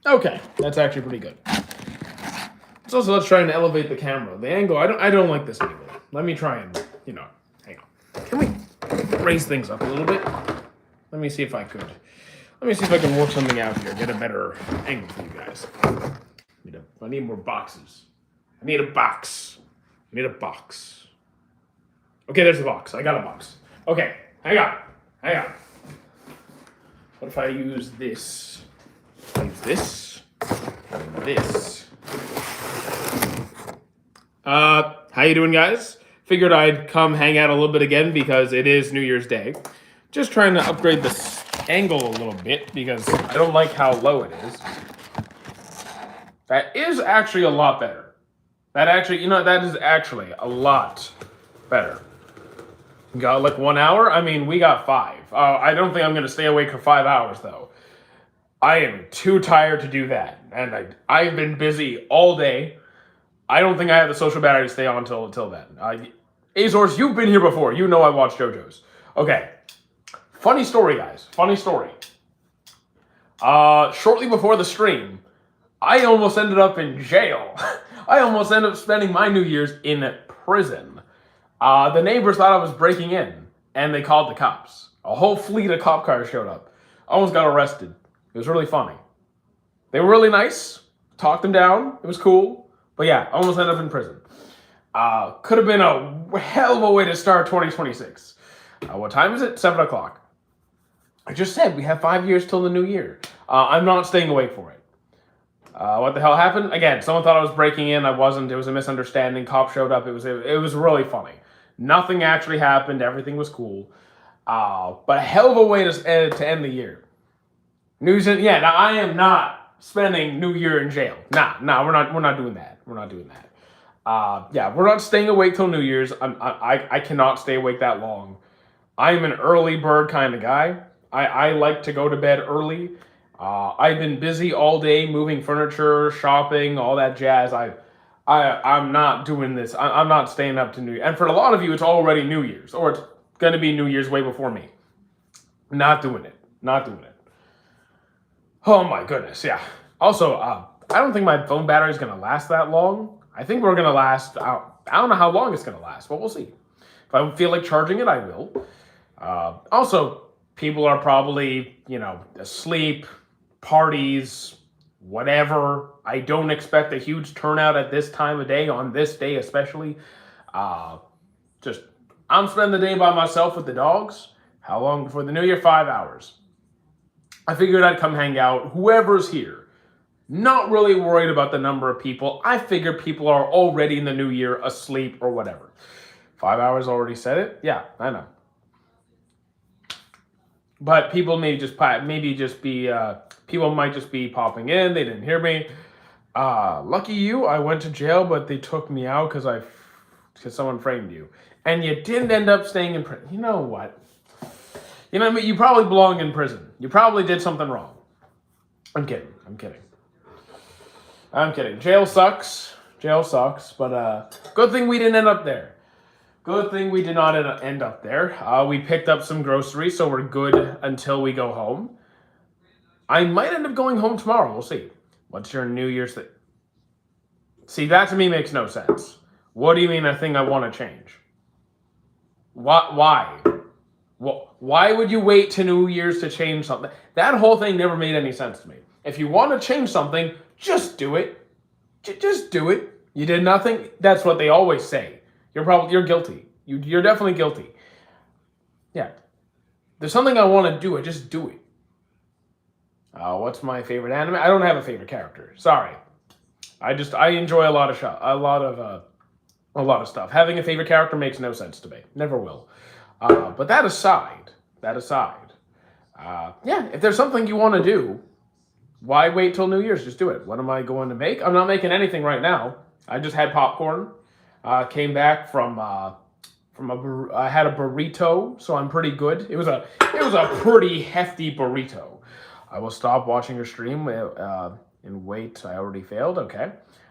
Okay, that's actually pretty good. So let's try and elevate the camera. The angle, I don't like this angle. Let me try and, hang on. Can we raise things up a little bit? Let me see if I could. Let me see if I can work something out here. Get a better angle for you guys. I need more boxes. I need a box. I need a box. Okay, there's the box. I got a box. Okay, hang on. Hang on. What if I use this? I use this. And this. How you doing, guys? Figured I'd come hang out a little bit again because it is New Year's Day. Just trying to upgrade this angle a little bit because I don't like how low it is. That is actually a lot better. That is actually a lot better. Got like 1 hour? I mean, we got 5. I don't think I'm going to stay awake for 5 hours, though. I am too tired to do that. And I've been busy all day. I don't think I have the social battery to stay on until then. Azores, you've been here before. You know I watch JoJo's. Okay. Funny story, guys. Funny story. Shortly before the stream, I almost ended up in jail. I almost ended up spending my New Year's in prison. The neighbors thought I was breaking in, and they called the cops. A whole fleet of cop cars showed up. I almost got arrested. It was really funny. They were really nice. Talked them down. It was cool. But yeah, I almost ended up in prison. Could have been a hell of a way to start 2026. What time is it? 7 o'clock. I just said we have 5 years till the new year. I'm not staying awake for it. What the hell happened? Again, someone thought I was breaking in. I wasn't. It was a misunderstanding. Cop showed up. It was really funny. Nothing actually happened. Everything was cool. But a hell of a way to end the year. Yeah, now I am not spending New Year in jail. Nah, we're not doing that. We're not doing that. Yeah, we're not staying awake till New Year's. I cannot stay awake that long. I'm an early bird kind of guy. I like to go to bed early. I've been busy all day moving furniture, shopping, all that jazz. I'm not doing this. I'm not staying up to New Year. And for a lot of you, it's already New Year's, or it's going to be New Year's way before me. Not doing it. Not doing it. Oh my goodness, yeah. Also, I don't think my phone battery is going to last that long. I think we're going to last, I don't know how long it's going to last, but we'll see. If I feel like charging it, I will. Also, people are probably, asleep, parties, whatever. I don't expect a huge turnout at this time of day, on this day especially. I'm spending the day by myself with the dogs. How long before the new year? 5 hours. I figured I'd come hang out. Whoever's here. Not really worried about the number of people. I figure people are already in the new year asleep or whatever. 5 hours already said it? Yeah, I know. But people may just be people might just be popping in. They didn't hear me. Lucky you, I went to jail, but they took me out because someone framed you. And you didn't end up staying in prison. You know what? You probably belong in prison. You probably did something wrong. I'm kidding. Jail sucks, but good thing we didn't end up there. Good thing we did not end up there. We picked up some groceries, so we're good until we go home. I might end up going home tomorrow. We'll see. What's your New Year's thing? See, that to me makes no sense. What do you mean a thing I want to change? Why? Why would you wait to New Year's to change something? That whole thing never made any sense to me. If you want to change something, just do it. Just do it. You did nothing. That's what they always say. You're guilty. You're definitely guilty. Yeah. There's something I want to do. I just do it. What's my favorite anime? I don't have a favorite character. Sorry. I enjoy a lot of stuff. Having a favorite character makes no sense to me. Never will. But that aside, yeah, if there's something you want to do, why wait till New Year's? Just do it. What am I going to make? I'm not making anything right now. I just had popcorn. Came back I had a burrito, so I'm pretty good. It was a pretty hefty burrito. I will stop watching your stream and wait. I already failed. Okay.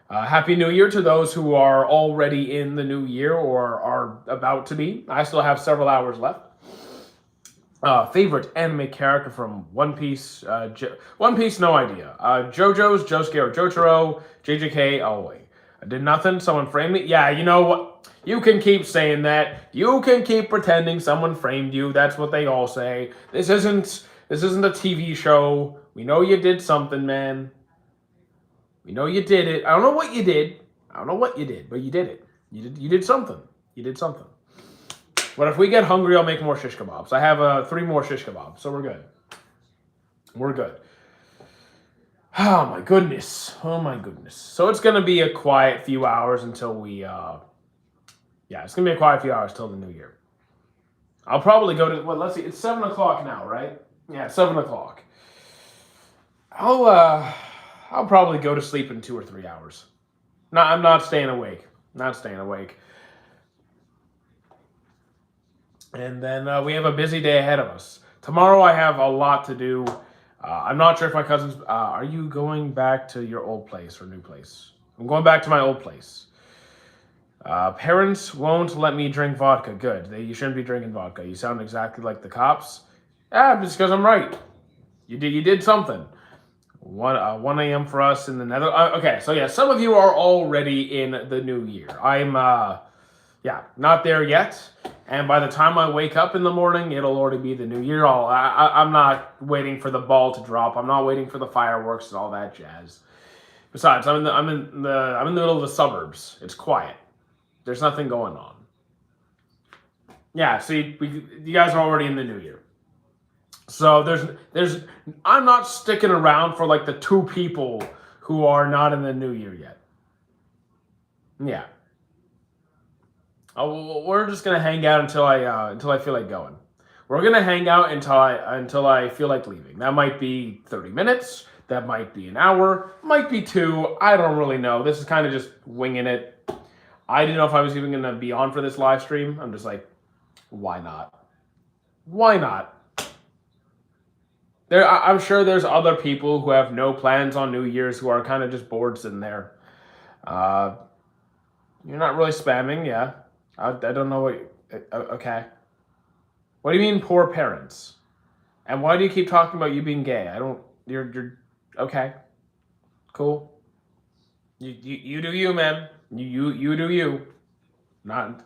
Happy New Year to those who are already in the new year or are about to be. I still have several hours left. Favorite anime character from One Piece? One Piece, no idea. JoJo's, Josuke or Jotaro, JJK, oh wait. I did nothing, someone framed me? Yeah, you know what? You can keep saying that. You can keep pretending someone framed you. That's what they all say. This isn't a TV show. We know you did something, man. We know you did it. I don't know what you did. I don't know what you did, but you did it. You did something. You did something. But if we get hungry, I'll make more shish kebabs. I have 3 more shish kebabs, so we're good. We're good. Oh my goodness. Oh my goodness. So it's gonna be a quiet few hours until we it's gonna be a quiet few hours till the new year. I'll probably go to let's see, it's 7 o'clock now, right? Yeah, 7 o'clock. I'll probably go to sleep in 2 or 3 hours. No, I'm not staying awake. Not staying awake. And then we have a busy day ahead of us. Tomorrow I have a lot to do. I'm not sure if my cousins. Are you going back to your old place or new place? I'm going back to my old place. Parents won't let me drink vodka. Good. You shouldn't be drinking vodka. You sound exactly like the cops. Just because I'm right. You did something. 1 a.m. for us in the nether. Okay, so yeah, some of you are already in the new year. I'm not there yet. And by the time I wake up in the morning, it'll already be the new year. I'm not waiting for the ball to drop. I'm not waiting for the fireworks and all that jazz. Besides, I'm in the middle of the suburbs. It's quiet. There's nothing going on. Yeah, see, you guys are already in the new year. So I'm not sticking around for like the 2 people who are not in the new year yet. Yeah. We're just gonna hang out until I feel like going. We're gonna hang out until I feel like leaving. That might be 30 minutes. That might be an hour. Might be 2. I don't really know. This is kind of just winging it. I didn't know if I was even gonna be on for this live stream. I'm just like, why not? Why not? I'm sure there's other people who have no plans on New Year's who are kind of just bored sitting there. You're not really spamming, yeah. I don't know what. Okay. What do you mean, poor parents? And why do you keep talking about you being gay? I don't. You're okay. Cool. You do you, man. You do you. Not.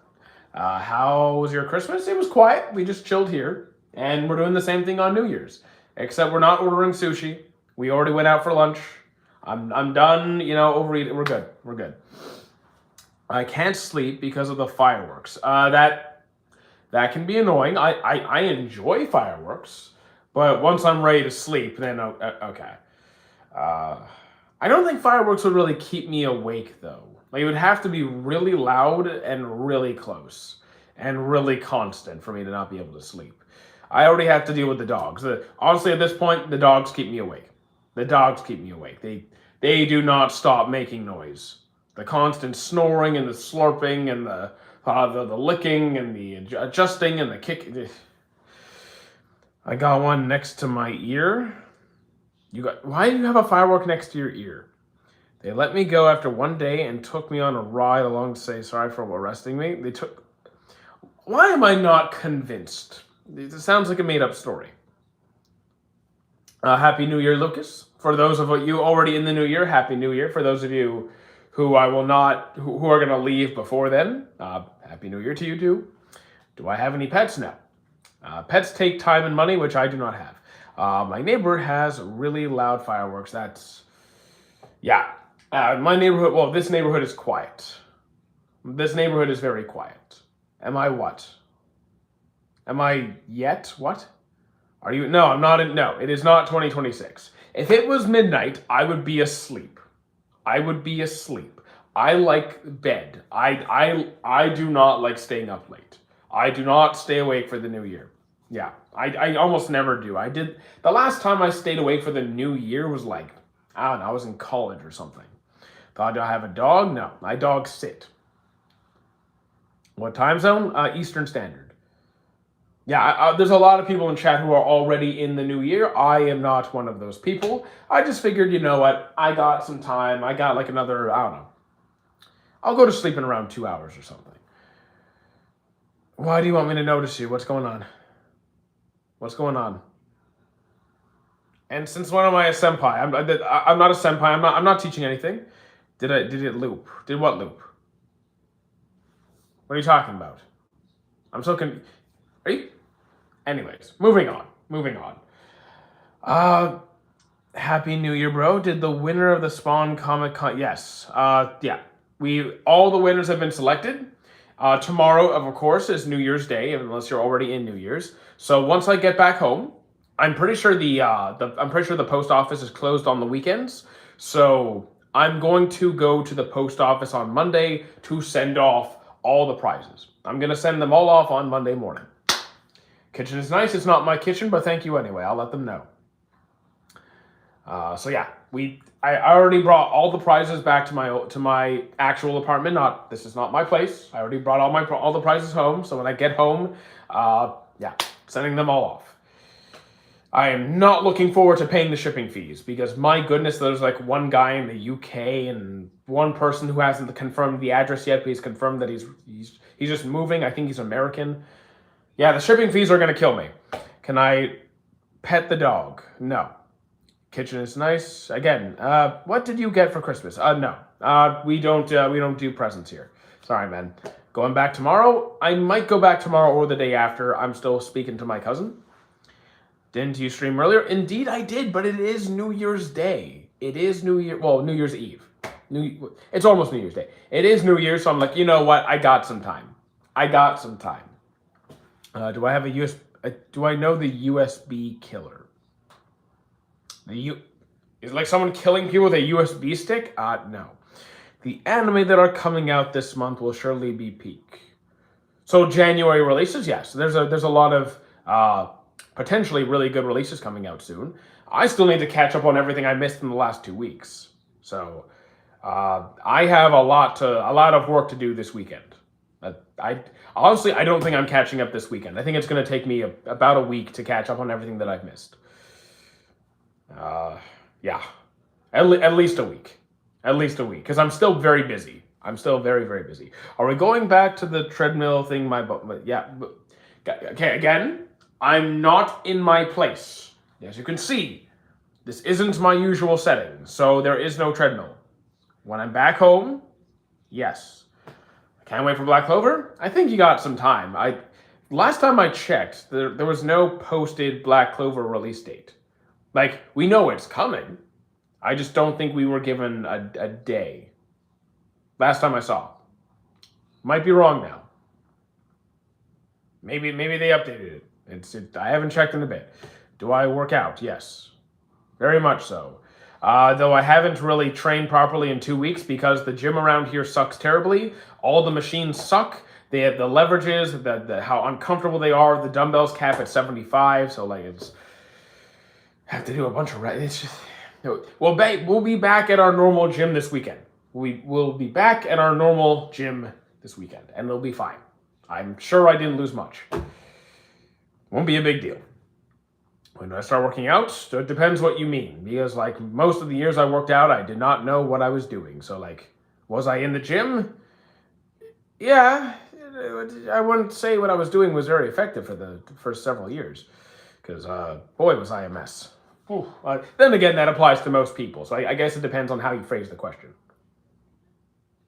How was your Christmas? It was quiet. We just chilled here, and we're doing the same thing on New Year's. Except we're not ordering sushi. We already went out for lunch. I'm done. Overeating. We're good. We're good. I can't sleep because of the fireworks. That can be annoying. I enjoy fireworks, but once I'm ready to sleep, then okay. I don't think fireworks would really keep me awake though. Like it would have to be really loud and really close and really constant for me to not be able to sleep. I already have to deal with the dogs. Honestly, at this point, the dogs keep me awake. The dogs keep me awake. They do not stop making noise. The constant snoring and the slurping and the licking and the adjusting and the kick. I got one next to my ear. Why do you have a firework next to your ear? They let me go after 1 day and took me on a ride along to say sorry for arresting me. Why am I not convinced? It sounds like a made-up story. Happy New Year, Lucas. For those of you already in the new year, Happy New Year. For those of you who I will not, who are going to leave before then, Happy New Year to you too. Do I have any pets? No. Pets take time and money, which I do not have. My neighbor has really loud fireworks. My neighborhood, well, this neighborhood is quiet. This neighborhood is very quiet. Am I what? Am I yet? What? Are you? No, I'm not. No, it is not 2026. If it was midnight, I would be asleep. I would be asleep. I like bed. I do not like staying up late. I do not stay awake for the new year. Yeah, I almost never do. The last time I stayed awake for the new year was like, I don't know, I was in college or something. Thought, do I have a dog? No, my dogs sit. What time zone? Eastern Standard. Yeah, there's a lot of people in chat who are already in the new year. I am not one of those people. I just figured, you know what? I got some time. I got like another, I don't know. I'll go to sleep in around 2 hours or something. Why do you want me to notice you? What's going on? What's going on? And since when am I a senpai? I'm not a senpai. I'm not teaching anything. Did it loop? Did what loop? What are you talking about? I'm so con. Are you? Anyways, moving on. Moving on. Uh, Happy New Year, bro. Did the winner of the Spawn Comic Con? Yes. Yeah. All the winners have been selected. Tomorrow, of course, is New Year's Day, unless you're already in New Year's. So once I get back home, I'm pretty sure the post office is closed on the weekends. So I'm going to go to the post office on Monday to send off all the prizes. I'm gonna send them all off on Monday morning. Kitchen is nice. It's not my kitchen, but thank you anyway. I'll let them know. So yeah, I already brought all the prizes back to my actual apartment. This is not my place. I already brought all the prizes home. So when I get home, yeah, sending them all off. I am not looking forward to paying the shipping fees because my goodness, there's like one guy in the UK and one person who hasn't confirmed the address yet, but he's confirmed that he's just moving. I think he's American. Yeah, the shipping fees are gonna kill me. Can I pet the dog? No. Kitchen is nice. Again, what did you get for Christmas? No. We don't do presents here. Sorry, man. Going back tomorrow. I might go back tomorrow or the day after. I'm still speaking to my cousin. Didn't you stream earlier? Indeed I did, but it is New Year's Day. It is New Year's Eve. It's almost New Year's Day. It is New Year's, so I'm like, you know what? I got some time. Do I have a do I know the USB killer? Is it like someone killing people with a USB stick? No. The anime that are coming out this month will surely be peak. So January releases, yes. There's a lot of potentially really good releases coming out soon. I still need to catch up on everything I missed in the last 2 weeks. So I have a lot of work to do this weekend. I honestly don't think I'm catching up this weekend. I think it's going to take me about a week to catch up on everything that I've missed. Yeah, at least a week, because I'm still very busy. I'm still very, very busy. Are we going back to the treadmill thing? Yeah. Okay, again, I'm not in my place. As you can see, this isn't my usual setting, so there is no treadmill. When I'm back home, yes. I can't wait for Black Clover. I think you got some time. Last time I checked, there was no posted Black Clover release date. Like, we know it's coming. I just don't think we were given a day. Last time I saw. Might be wrong now. Maybe they updated it. I haven't checked in a bit. Do I work out? Yes. Very much so. Though I haven't really trained properly in 2 weeks because the gym around here sucks terribly. All the machines suck. They have the leverages, how uncomfortable they are. The dumbbells cap at 75, so like it's... have to do a bunch of... It's just... We'll be back at our normal gym this weekend. We'll be back at our normal gym this weekend, and it'll be fine. I'm sure I didn't lose much. Won't be a big deal. When do I start working out? It depends what you mean, because like most of the years I worked out, I did not know what I was doing. So like, was I in the gym? Yeah, I wouldn't say what I was doing was very effective for the first several years, because boy was I a mess. Then again, that applies to most people, so I guess it depends on how you phrase the question.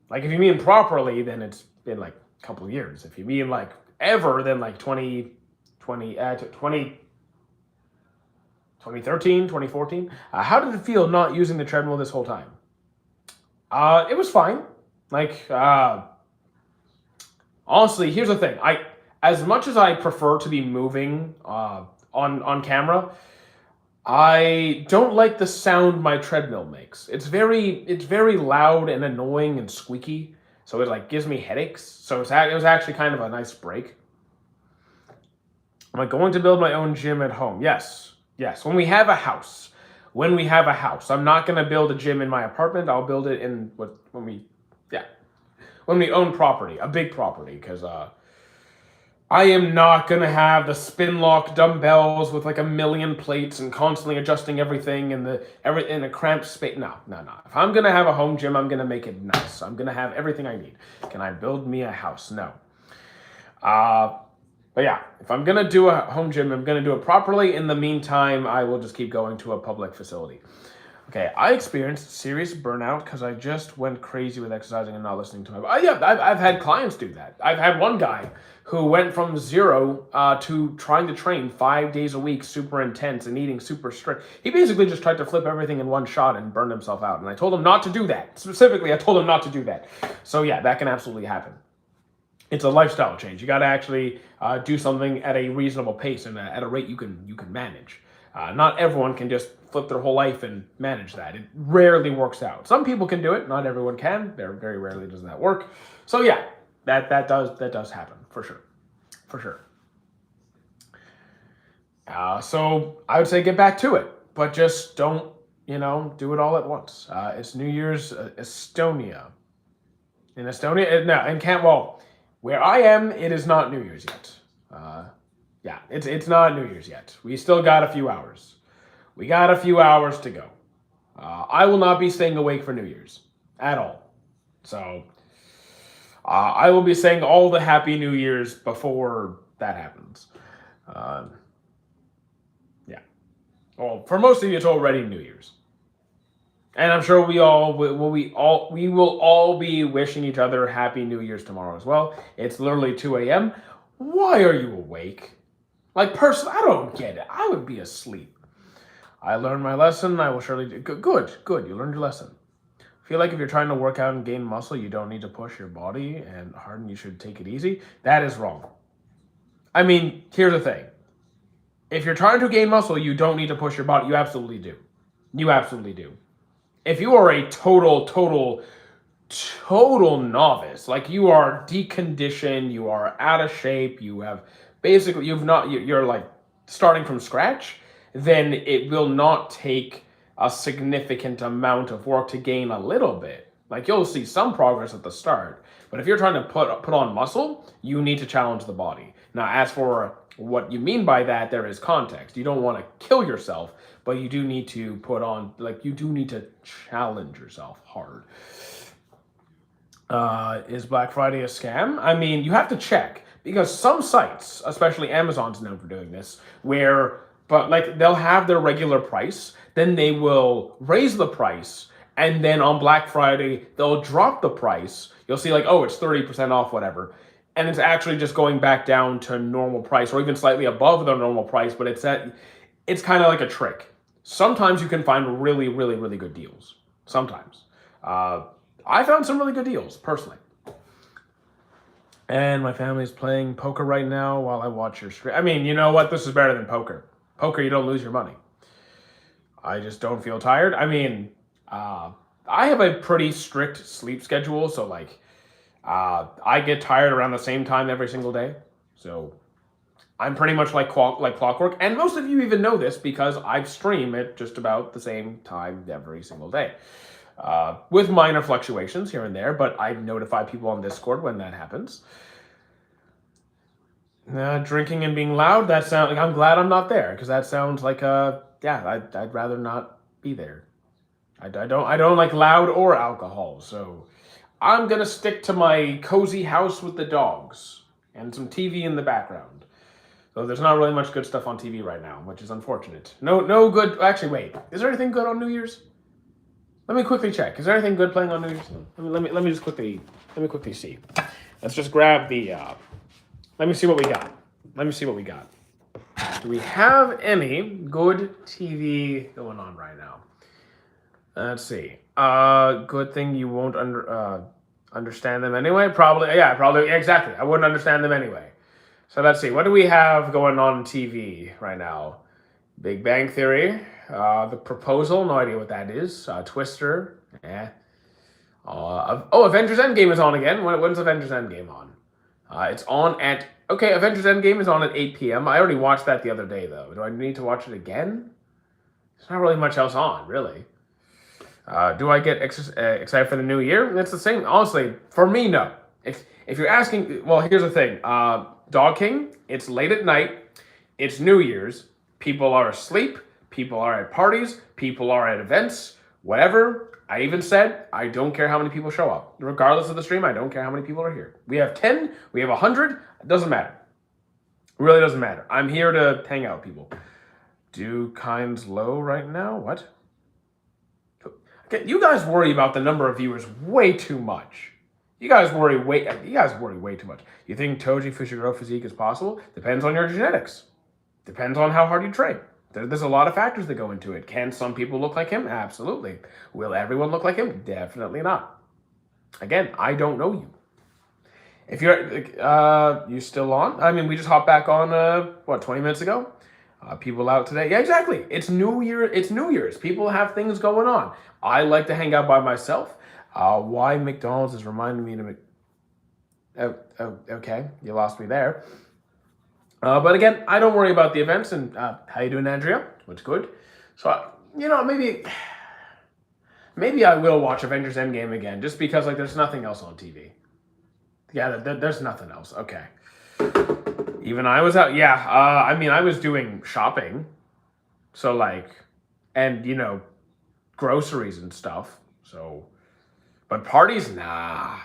Like, if you mean properly, then it's been like a couple of years. If you mean like ever, then like 2013, 2014. How did it feel not using the treadmill this whole time? It was fine. Like, honestly, here's the thing. As much as I prefer to be moving on camera, I don't like the sound my treadmill makes. It's very loud and annoying and squeaky, so it like gives me headaches. So it was actually kind of a nice break. Am I going to build my own gym at home? Yes. When we have a house. I'm not going to build a gym in my apartment. I'll build it when we own property, a big property, because I am not going to have the spin lock dumbbells with like a million plates and constantly adjusting everything in a cramped space. No. If I'm going to have a home gym, I'm going to make it nice. I'm going to have everything I need. Can I build me a house? No. But yeah, if I'm gonna do a home gym, I'm gonna do it properly. In the meantime, I will just keep going to a public facility. Okay, I experienced serious burnout because I just went crazy with exercising and not listening to my body. Yeah, I've had clients do that. I've had one guy who went from zero to trying to train 5 days a week, super intense, and eating super strict. He basically just tried to flip everything in one shot and burned himself out. And I told him not to do that. Specifically, I told him not to do that. So yeah, that can absolutely happen. It's a lifestyle change. You got to actually do something at a reasonable pace and at a rate you can manage. Not everyone can just flip their whole life and manage that. It rarely works out. Some people can do it. Not everyone can. Very rarely does that work. So yeah, that does happen for sure, for sure. So I would say get back to it, but just don't do it all at once. It's New Year's Estonia. In Estonia, no, in Camp. Well, where I am, it is not New Year's yet. Yeah, it's not New Year's yet. We still got a few hours. We got a few hours to go. I will not be staying awake for New Year's at all. So I will be saying all the Happy New Year's before that happens. Uh, yeah. Well, for most of you, it's already New Year's. And I'm sure we will all be wishing each other Happy New Year's tomorrow as well. It's literally 2 a.m. Why are you awake? Like, personally, I don't get it. I would be asleep. I learned my lesson. I will surely do. Good. You learned your lesson. I feel like if you're trying to work out and gain muscle, you don't need to push your body and harden. You should take it easy. That is wrong. I mean, here's the thing. If you're trying to gain muscle, you don't need to push your body. You absolutely do. You absolutely do. If you are a total novice, like you are deconditioned, you are out of shape, you're like starting from scratch, then it will not take a significant amount of work to gain a little bit. Like you'll see some progress at the start, but if you're trying to put on muscle, you need to challenge the body. Now, as for what you mean by that, there is context. You don't want to kill yourself, but you do need to you do need to challenge yourself hard. Is Black Friday a scam? I mean, you have to check because some sites, especially Amazon's known for doing this, but like they'll have their regular price, then they will raise the price, and then on Black Friday they'll drop the price. You'll see like, oh, it's 30% off, whatever, and it's actually just going back down to normal price or even slightly above the normal price, but it's kind of like a trick. Sometimes you can find really good deals. Sometimes. I found some really good deals, personally. And my family's playing poker right now while I watch your stream. I mean, you know what? This is better than poker. Poker, you don't lose your money. I just don't feel tired. I mean, I have a pretty strict sleep schedule, so like, I get tired around the same time every single day. So I'm pretty much like clockwork. And most of you even know this because I stream at just about the same time every single day. With minor fluctuations here and there, but I notify people on Discord when that happens. Drinking and being loud, that sounds like I'm glad I'm not there because that sounds like I'd rather not be there. I don't like loud or alcohol, so I'm gonna stick to my cozy house with the dogs and some TV in the background. So there's not really much good stuff on TV right now, which is unfortunate. No good. Actually, wait. Is there anything good on New Year's? Let me quickly check. Is there anything good playing on New Year's? Let me quickly see. Let's just grab the. Let me see what we got. Do we have any good TV going on right now? Let's see. Good thing you won't understand them anyway. Probably exactly. I wouldn't understand them anyway. So let's see. What do we have going on TV right now? Big Bang Theory. The Proposal. No idea what that is. Twister. Avengers Endgame is on again. When's Avengers Endgame on? It's on at... Okay, Avengers Endgame is on at 8 p.m. I already watched that the other day, though. Do I need to watch it again? There's not really much else on, really. Do I get excited for the new year? It's the same. Honestly, for me, no. If you're asking... Well, here's the thing. Dog King, it's late at night. It's New Year's. People are asleep. People are at parties. People are at events. Whatever. I even said, I don't care how many people show up. Regardless of the stream, I don't care how many people are here. We have 10. We have 100. It doesn't matter. Really doesn't matter. I'm here to hang out, people. Do kinds low right now? What? Okay, you guys worry about the number of viewers way too much. You guys worry way too much. You think Toji Fushiguro physique is possible? Depends on your genetics. Depends on how hard you train. There's a lot of factors that go into it. Can some people look like him? Absolutely. Will everyone look like him? Definitely not. Again, I don't know you. If you're, you still on? I mean, we just hopped back on, 20 minutes ago? People out today? Yeah, exactly. It's New Year. It's New Year's. People have things going on. I like to hang out by myself. Why McDonald's is reminding me to... okay, you lost me there. But again, I don't worry about the events. And how you doing, Andrea? What's good? So, maybe I will watch Avengers Endgame again, just because there's nothing else on TV. Yeah, there's nothing else. Okay. Even I was out. Yeah. I was doing shopping, so and groceries and stuff. So, but parties, nah.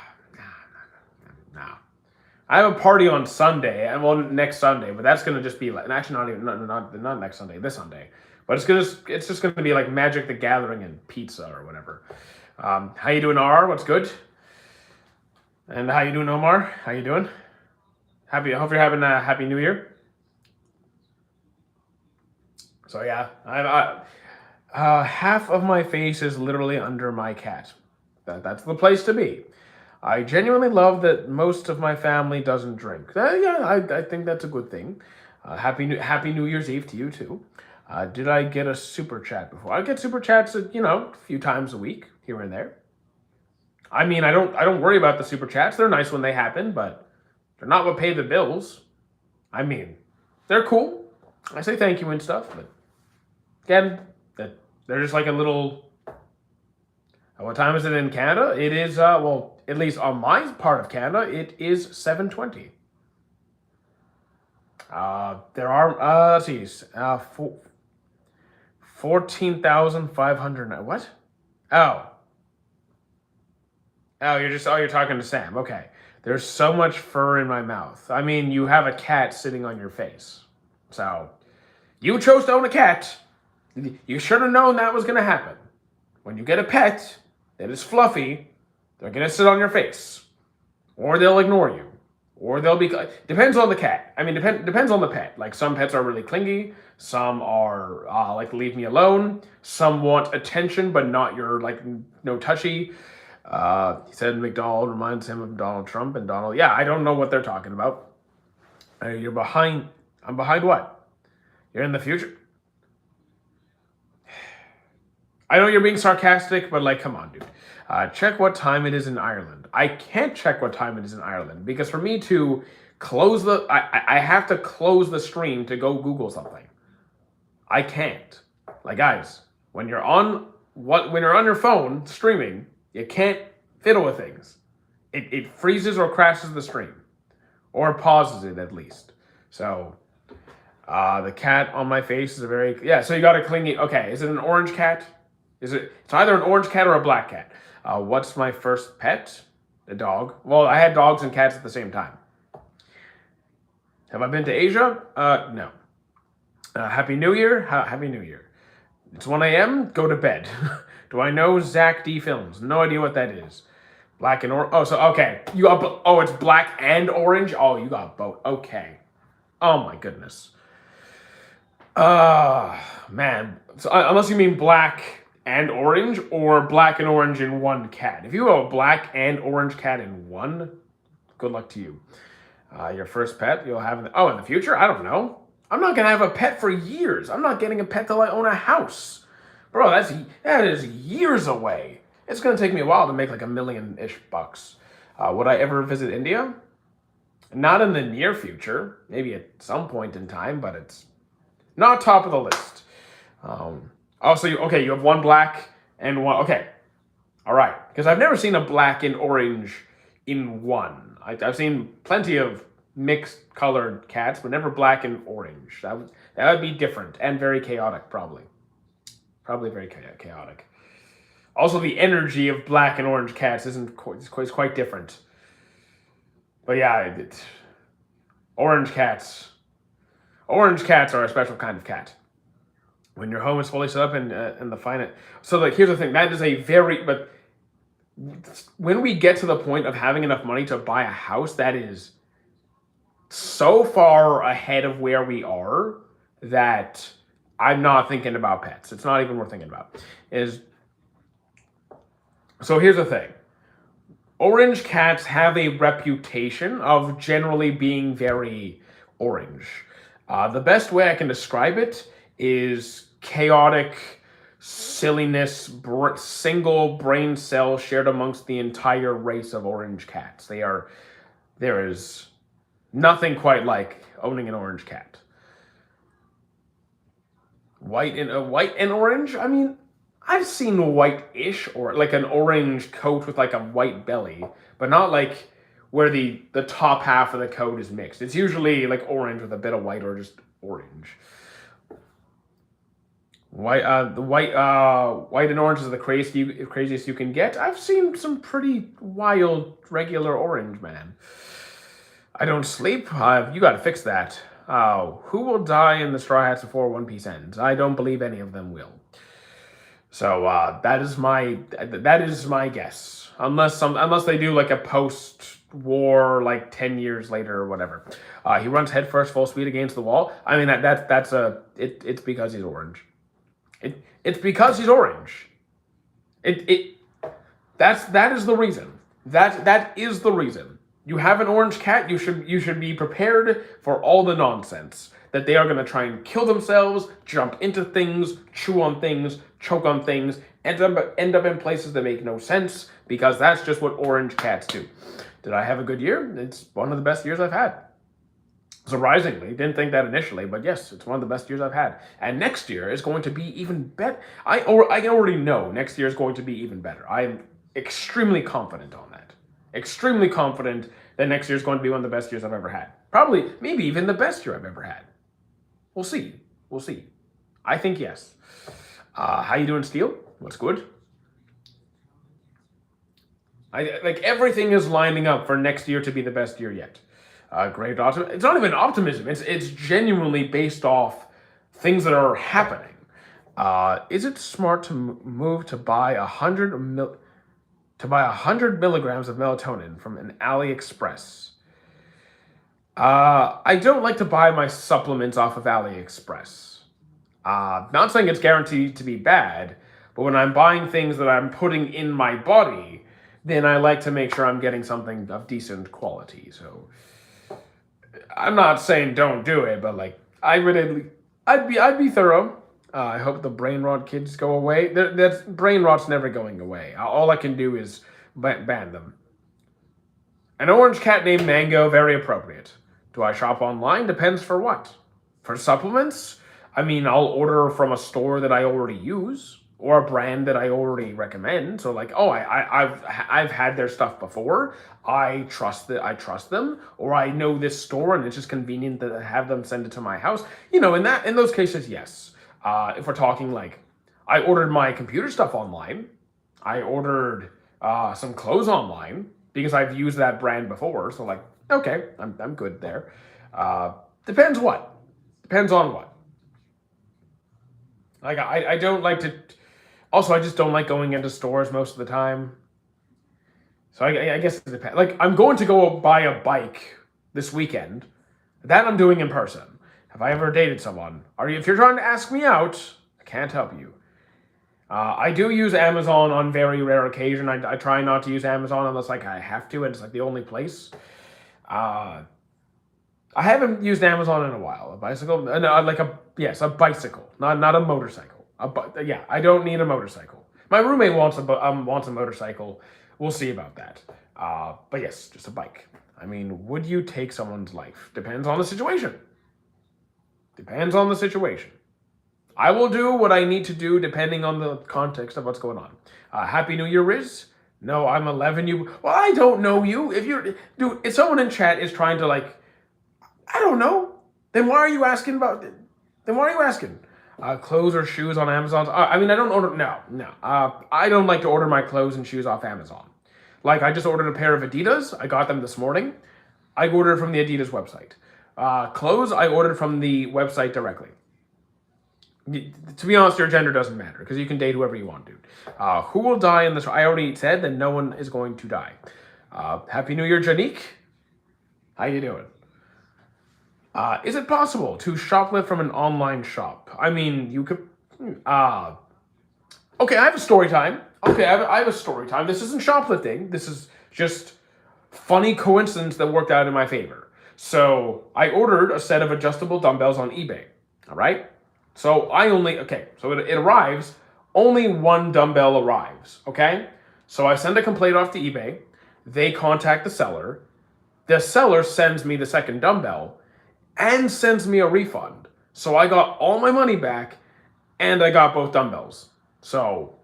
I have a party on Sunday, and next Sunday, but that's gonna just be actually not next Sunday, this Sunday, but it's just gonna be like Magic the Gathering and pizza or whatever. How you doing, R? What's good? And how you doing, Omar? How you doing? I hope you're having a happy New Year. So yeah, half of my face is literally under my cat. That's the place to be. I genuinely love that most of my family doesn't drink. I think that's a good thing. Happy New Year's Eve to you too. Did I get a super chat before? I get super chats, a few times a week here and there. I mean, I don't worry about the super chats. They're nice when they happen, but they're not what pay the bills. I mean, they're cool. I say thank you and stuff, but again, they're just like a little... What time is it in Canada? It is, at least on my part of Canada, it is 7:20. There are, let's see, 14,500, what? Oh, you're talking to Sam. Okay. There's so much fur in my mouth. I mean, you have a cat sitting on your face. So, you chose to own a cat. You should have known that was going to happen. When you get a pet that is fluffy, they're going to sit on your face. Or they'll ignore you. Or they'll be... Depends on the cat. I mean, depends on the pet. Like, some pets are really clingy. Some are, leave me alone. Some want attention, but not your, no touchy. He said McDonald reminds him of Donald Trump and Donald. Yeah, I don't know what they're talking about. You're behind. I'm behind what? You're in the future. I know you're being sarcastic, but come on, dude. Check what time it is in Ireland. I can't check what time it is in Ireland because for me to close I have to close the stream to go Google something. I can't. Guys, when you're on your phone streaming, you can't fiddle with things. It freezes or crashes the stream. Or pauses it, at least. So, the cat on my face is a very... Yeah, so you got a clingy... Okay, is it an orange cat? It's either an orange cat or a black cat. What's my first pet? A dog. Well, I had dogs and cats at the same time. Have I been to Asia? No. Happy New Year? Happy New Year. It's 1 a.m. Go to bed. Do I know Zach D Films? No idea what that is. Black and orange. Oh, so okay. You got. Oh, it's black and orange. Oh, you got both. Okay. Oh my goodness. Man. So unless you mean black and orange or black and orange in one cat. If you have a black and orange cat in one, good luck to you. Your first pet you'll have in the future? I don't know. I'm not gonna have a pet for years. I'm not getting a pet till I own a house. Bro, that is years away. It's gonna take me a while to make $1 million-ish bucks. Would I ever visit India? Not in the near future. Maybe at some point in time, but it's not top of the list. You have one black and one... Okay. All right. Because I've never seen a black and orange in one. I've seen plenty of mixed colored cats, but never black and orange. That would be different and very chaotic, probably. Probably very chaotic. Also, the energy of black and orange cats is quite different. But yeah, orange cats, Orange cats are a special kind of cat. When your home is fully set up and the finance. So like, here's the thing. That is a very, but when we get to the point of having enough money to buy a house, that is so far ahead of where we are that I'm not thinking about pets. It's not even worth thinking about. So here's the thing. Orange cats have a reputation of generally being very orange. The best way I can describe it is chaotic silliness, single brain cell shared amongst the entire race of orange cats. There is nothing quite like owning an orange cat. White and orange? I mean, I've seen white-ish, or like an orange coat with like a white belly, but not like where the top half of the coat is mixed. It's usually like orange with a bit of white or just orange. White and orange is the craziest you can get. I've seen some pretty wild regular orange, man. I don't sleep. You got to fix that. Who will die in the Straw Hats before One Piece ends? I don't believe any of them will. So that is my guess. Unless they do like a post-war, like 10 years later or whatever. He runs headfirst, full speed against the wall. I mean it's because he's orange. It's because he's orange. That is the reason. That is the reason. You have an orange cat, you should be prepared for all the nonsense. That they are going to try and kill themselves, jump into things, chew on things, choke on things, end up in places that make no sense, because that's just what orange cats do. Did I have a good year? It's one of the best years I've had. Surprisingly, didn't think that initially, but yes, it's one of the best years I've had. And next year is going to be even better. I already know next year is going to be even better. I am extremely confident on that. Extremely confident that next year is going to be one of the best years I've ever had. Probably, maybe even the best year I've ever had. We'll see. We'll see. I think yes. How you doing, Steel? What's good? Like everything is lining up for next year to be the best year yet. Great optimism. It's not even optimism. It's genuinely based off things that are happening. Is it smart to move to buy 100 milligrams of melatonin from an AliExpress? I don't like to buy my supplements off of AliExpress. Not saying it's guaranteed to be bad, but when I'm buying things that I'm putting in my body, then I like to make sure I'm getting something of decent quality. So I'm not saying don't do it, but like I'd be thorough. I hope the brain rot kids go away. That brain rot's never going away. All I can do is ban them. An orange cat named Mango, very appropriate. Do I shop online? Depends for what. For supplements? I mean, I'll order from a store that I already use, or a brand that I already recommend. So like, oh, I've had their stuff before. I trust them, or I know this store and it's just convenient to have them send it to my house. You know, in those cases, yes. If we're talking like, I ordered my computer stuff online. I ordered some clothes online because I've used that brand before. So like, okay, I'm good there. Depends what. Depends on what. Like I don't like to. Also, I just don't like going into stores most of the time. So I guess it depends. Like, I'm going to go buy a bike this weekend. That I'm doing in person. Have I ever dated someone? If you're trying to ask me out, I can't help you. I do use Amazon on very rare occasion. I try not to use Amazon unless like I have to, and it's like the only place. I haven't used Amazon in a while. A bicycle? No, a bicycle, not a motorcycle. I don't need a motorcycle. My roommate wants a motorcycle. We'll see about that. But yes, just a bike. I mean, would you take someone's life? Depends on the situation. Depends on the situation. I will do what I need to do depending on the context of what's going on. Happy New Year, Riz. No, I'm 11. Well, I don't know you. If someone in chat is trying to like, I don't know. Then why are you asking about it? Then why are you asking? Clothes or shoes on Amazon? I mean, I don't order. No. I don't like to order my clothes and shoes off Amazon. Like, I just ordered a pair of Adidas. I got them this morning. I ordered from the Adidas website. Clothes I ordered from the website directly. To be honest, your gender doesn't matter because you can date whoever you want, dude. Who will die in this? I already said that no one is going to die. Happy New Year, Janique. How you doing? Is it possible to shoplift from an online shop? I mean, you could. Okay, I have a story time. Okay, I have a story time. This isn't shoplifting. This is just funny coincidence that worked out in my favor. So I ordered a set of adjustable dumbbells on eBay. All right. So it arrives. Only one dumbbell arrives. Okay. So I send a complaint off to eBay. They contact the seller. The seller sends me the second dumbbell and sends me a refund. So I got all my money back and I got both dumbbells. So,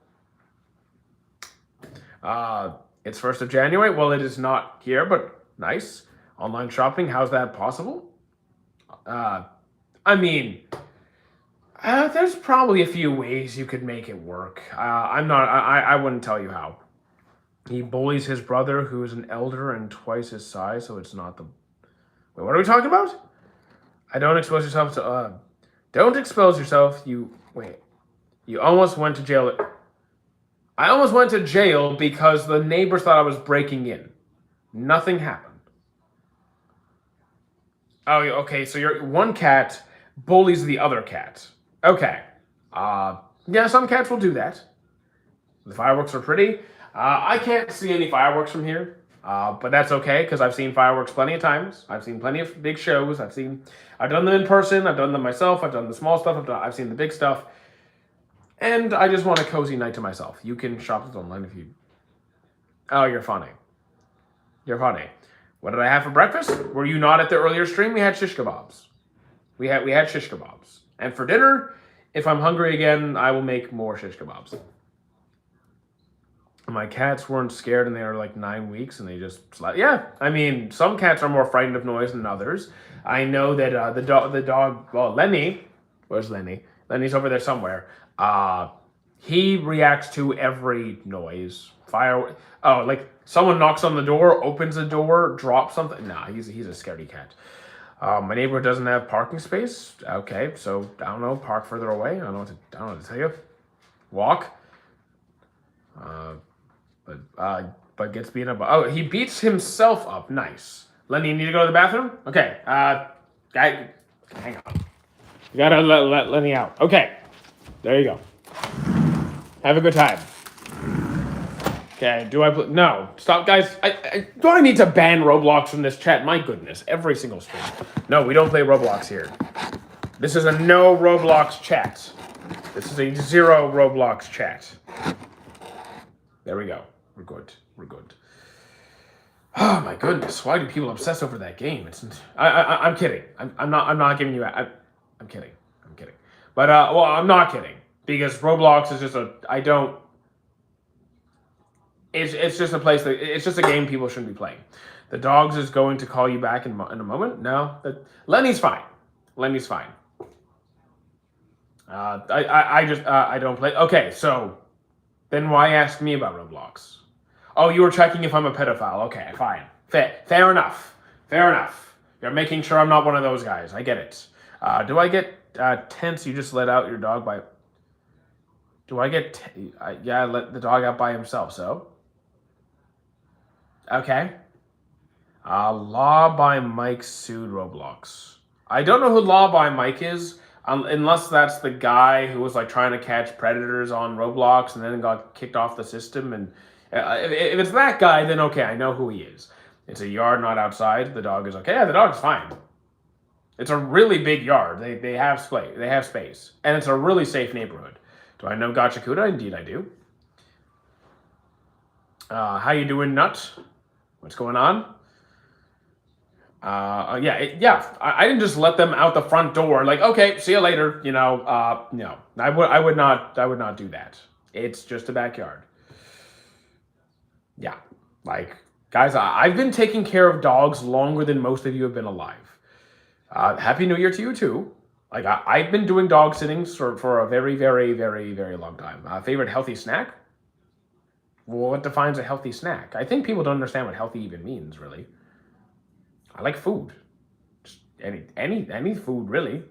it's 1st of January. Well, it is not here, but nice. Online shopping, how's that possible? I mean, there's probably a few ways you could make it work. I wouldn't tell you how. He bullies his brother, who is an elder and twice his size, so it's not the... Wait, what are we talking about? Don't expose yourself to... Don't expose yourself, You almost went to jail. I almost went to jail because the neighbors thought I was breaking in. Nothing happened. Oh, okay, so your one cat bullies the other cat. Okay. Yeah, some cats will do that. The fireworks are pretty. I can't see any fireworks from here, but that's okay because I've seen fireworks plenty of times. I've seen plenty of big shows. I've done them in person. I've done them myself. I've done the small stuff. I've seen the big stuff. And I just want a cozy night to myself. You can shop this online if you... Oh, you're funny. You're funny. What did I have for breakfast? Were you not at the earlier stream? We had shish kebabs. We had shish kebabs. And for dinner, if I'm hungry again, I will make more shish kebabs. My cats weren't scared and they were like 9 weeks and they just slept. Yeah, I mean, some cats are more frightened of noise than others. I know that the dog, well, Lenny, where's Lenny? Lenny's over there somewhere. He reacts to every noise. Like someone knocks on the door, opens the door, drops something. Nah, he's a scaredy cat. My neighborhood doesn't have parking space. Okay, so I don't know, park further away. I don't know what to tell you. Walk. But gets beaten up. Oh, he beats himself up. Nice. Lenny, you need to go to the bathroom? Okay. Guy, hang on. You gotta let Lenny out. Okay. There you go. Have a good time. Okay, no, stop, guys. Do I need to ban Roblox from this chat? My goodness, every single stream. No, we don't play Roblox here. This is a no Roblox chat. This is a zero Roblox chat. There we go. We're good. We're good. Oh my goodness, why do people obsess over that game? I'm kidding. I'm not giving you. I'm kidding. I'm kidding. But well, I'm not kidding because Roblox is just It's just a place it's just a game people shouldn't be playing. The dogs is going to call you back in a moment. No, Lenny's fine. Lenny's fine. I don't play. Okay, so then why ask me about Roblox? Oh, you were checking if I'm a pedophile. Okay, fine. Fair enough. Fair enough. You're making sure I'm not one of those guys. I get it. Do I get tense? You just let out your dog by... Do I get... yeah, I let the dog out by himself, so... Okay. Law by Mike sued Roblox. I don't know who Law by Mike is, unless that's the guy who was like trying to catch predators on Roblox and then got kicked off the system. And if it's that guy, then okay, I know who he is. It's a yard, not outside. The dog is okay. Yeah, the dog's fine. It's a really big yard. They have space. They have space, and it's a really safe neighborhood. Do I know Gachakuda? Indeed, I do. How you doing, Nut? What's going on? Yeah. I didn't just let them out the front door. Like, okay, see you later. You know, no, I would not do that. It's just a backyard. Yeah, like, guys, I've been taking care of dogs longer than most of you have been alive. Happy New Year to you too. Like, I've been doing dog sittings for a very, very, very, very long time. Favorite healthy snack? Well, what defines a healthy snack? I think people don't understand what healthy even means, really. I like food. any food really.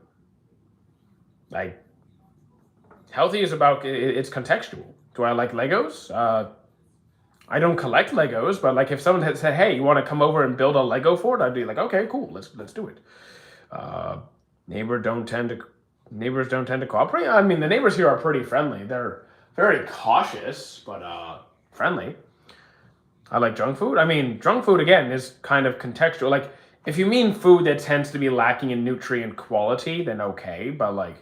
Like healthy is about it's contextual. Do I like Legos? I don't collect Legos, but like if someone had said, "Hey, you want to come over and build a Lego fort?" I'd be like, "Okay, cool, let's do it." Uh, neighbor don't tend to Neighbors don't tend to cooperate. I mean, the neighbors here are pretty friendly. They're very cautious, but friendly. I like junk food. I mean, junk food again is kind of contextual. Like, if you mean food that tends to be lacking in nutrient quality, then okay. But like,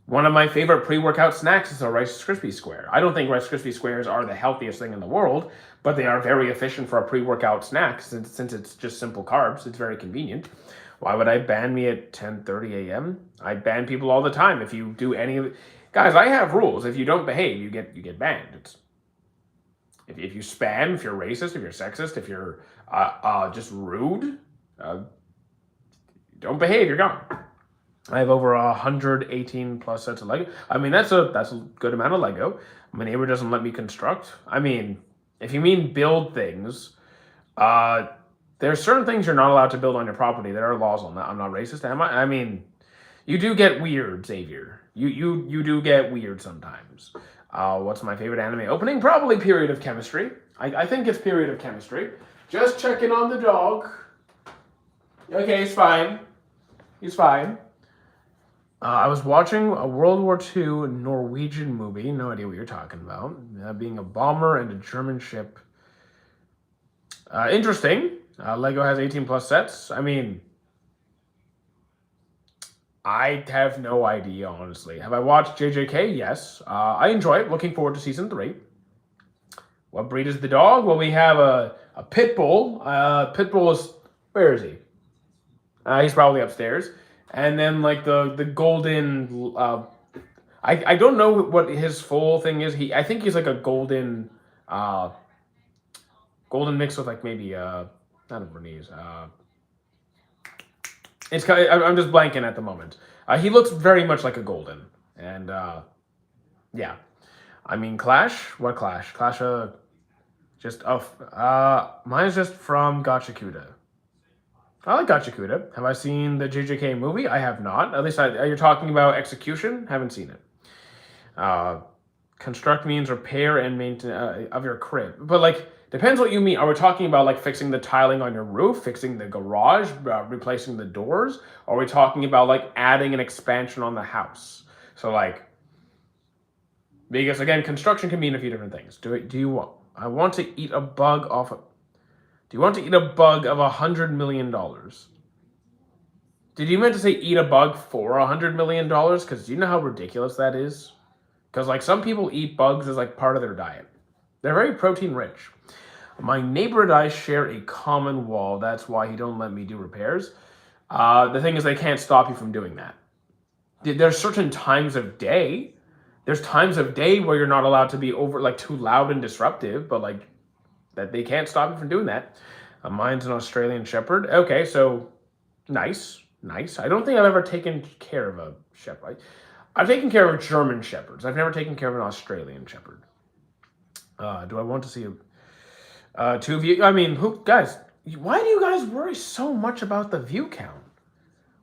one of my favorite pre-workout snacks is a Rice Krispie square. I don't think Rice Krispie squares are the healthiest thing in the world, but they are very efficient for a pre-workout snack since it's just simple carbs. It's very convenient. Why would I ban me at 10:30 a.m.? I ban people all the time. If you do any of it, guys, I have rules. If you don't behave, you get banned. It's if you spam, if you're racist, if you're sexist, if you're just rude, don't behave. You're gone. I have over 118 plus sets of Lego. I mean, that's a good amount of Lego. My neighbor doesn't let me construct. I mean, if you mean build things, there's certain things you're not allowed to build on your property. There are laws on that. I'm not racist, am I? I mean, you do get weird, Xavier. You do get weird sometimes. What's my favorite anime opening? Probably Period of Chemistry. I think it's Period of Chemistry. Just checking on the dog. Okay, he's fine. He's fine. I was watching a World War II Norwegian movie. No idea what you're talking about. Being a bomber and a German ship. Interesting. Lego has 18 plus sets. I mean, I have no idea, honestly. Have I watched JJK? Yes. I enjoy it. Looking forward to season 3. What breed is the dog? Well, we have a pit bull. Pit bull is, where is he? He's probably upstairs. And then like the golden, I don't know what his full thing is. I think he's like a golden mix with like maybe not a Bernese. It's kind of, I'm just blanking at the moment. He looks very much like a golden, and yeah. I mean, Clash. What Clash? Clash. Mine's just from Gachakuda. I like Gachakuda. Have I seen the JJK movie? I have not. At least you're talking about Execution? Haven't seen it. Construct means repair and maintenance of your crib. But like, depends what you mean. Are we talking about like fixing the tiling on your roof, fixing the garage, replacing the doors? Or are we talking about like adding an expansion on the house? So like, because again, construction can mean a few different things. Do you want? I want to eat a bug off. Do you want to eat a bug of $100 million? Did you mean to say eat a bug for $100 million? Because do you know how ridiculous that is? Because like some people eat bugs as like part of their diet. They're very protein rich. My neighbor and I share a common wall. That's why he don't let me do repairs. The thing is, they can't stop you from doing that. There's certain times of day. There's times of day where you're not allowed to be too loud and disruptive, but like that they can't stop you from doing that. Mine's an Australian Shepherd. Okay, so nice. I don't think I've ever taken care of a Shepherd. I've taken care of German Shepherds. I've never taken care of an Australian Shepherd. Do I want to see two view? I mean, guys? Why do you guys worry so much about the view count?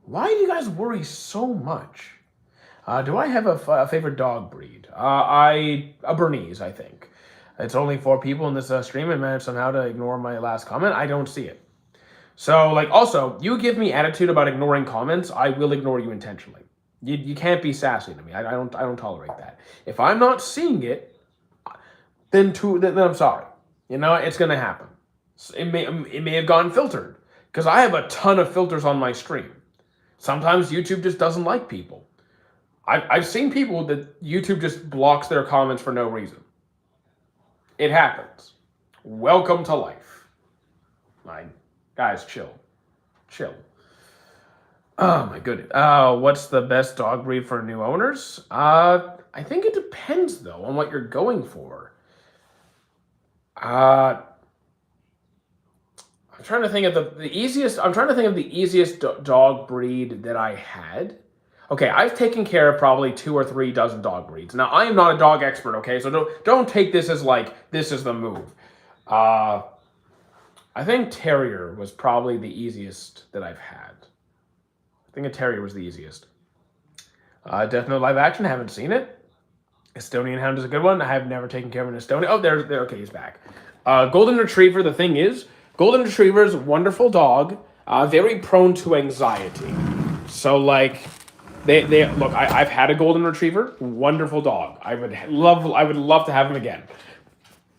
Why do you guys worry so much? Do I have a favorite dog breed? A Bernese, I think. It's only 4 people in this stream and managed somehow to ignore my last comment. I don't see it. So, like, also, you give me attitude about ignoring comments, I will ignore you intentionally. You can't be sassy to me. I don't tolerate that. If I'm not seeing it, then I'm sorry. You know, it's gonna happen. It may have gone filtered because I have a ton of filters on my stream. Sometimes YouTube just doesn't like people. I've seen people that YouTube just blocks their comments for no reason. It happens. Welcome to life. Guys, chill. Oh my goodness. What's the best dog breed for new owners? I think it depends though on what you're going for. I'm trying to think of the easiest. I'm trying to think of the easiest dog breed that I had. Okay, I've taken care of probably 2 or 3 dozen dog breeds. Now, I am not a dog expert, okay? So don't take this as like, this is the move. I think Terrier was probably the easiest that I've had. I think a terrier was the easiest. Death Note live action, haven't seen it. Estonian Hound is a good one. I have never taken care of an Estonian. Oh, there. Okay, he's back. Golden Retriever, the thing is, Golden Retriever's wonderful dog, very prone to anxiety. So, like, they look, I've had a Golden Retriever, wonderful dog. I would love to have him again.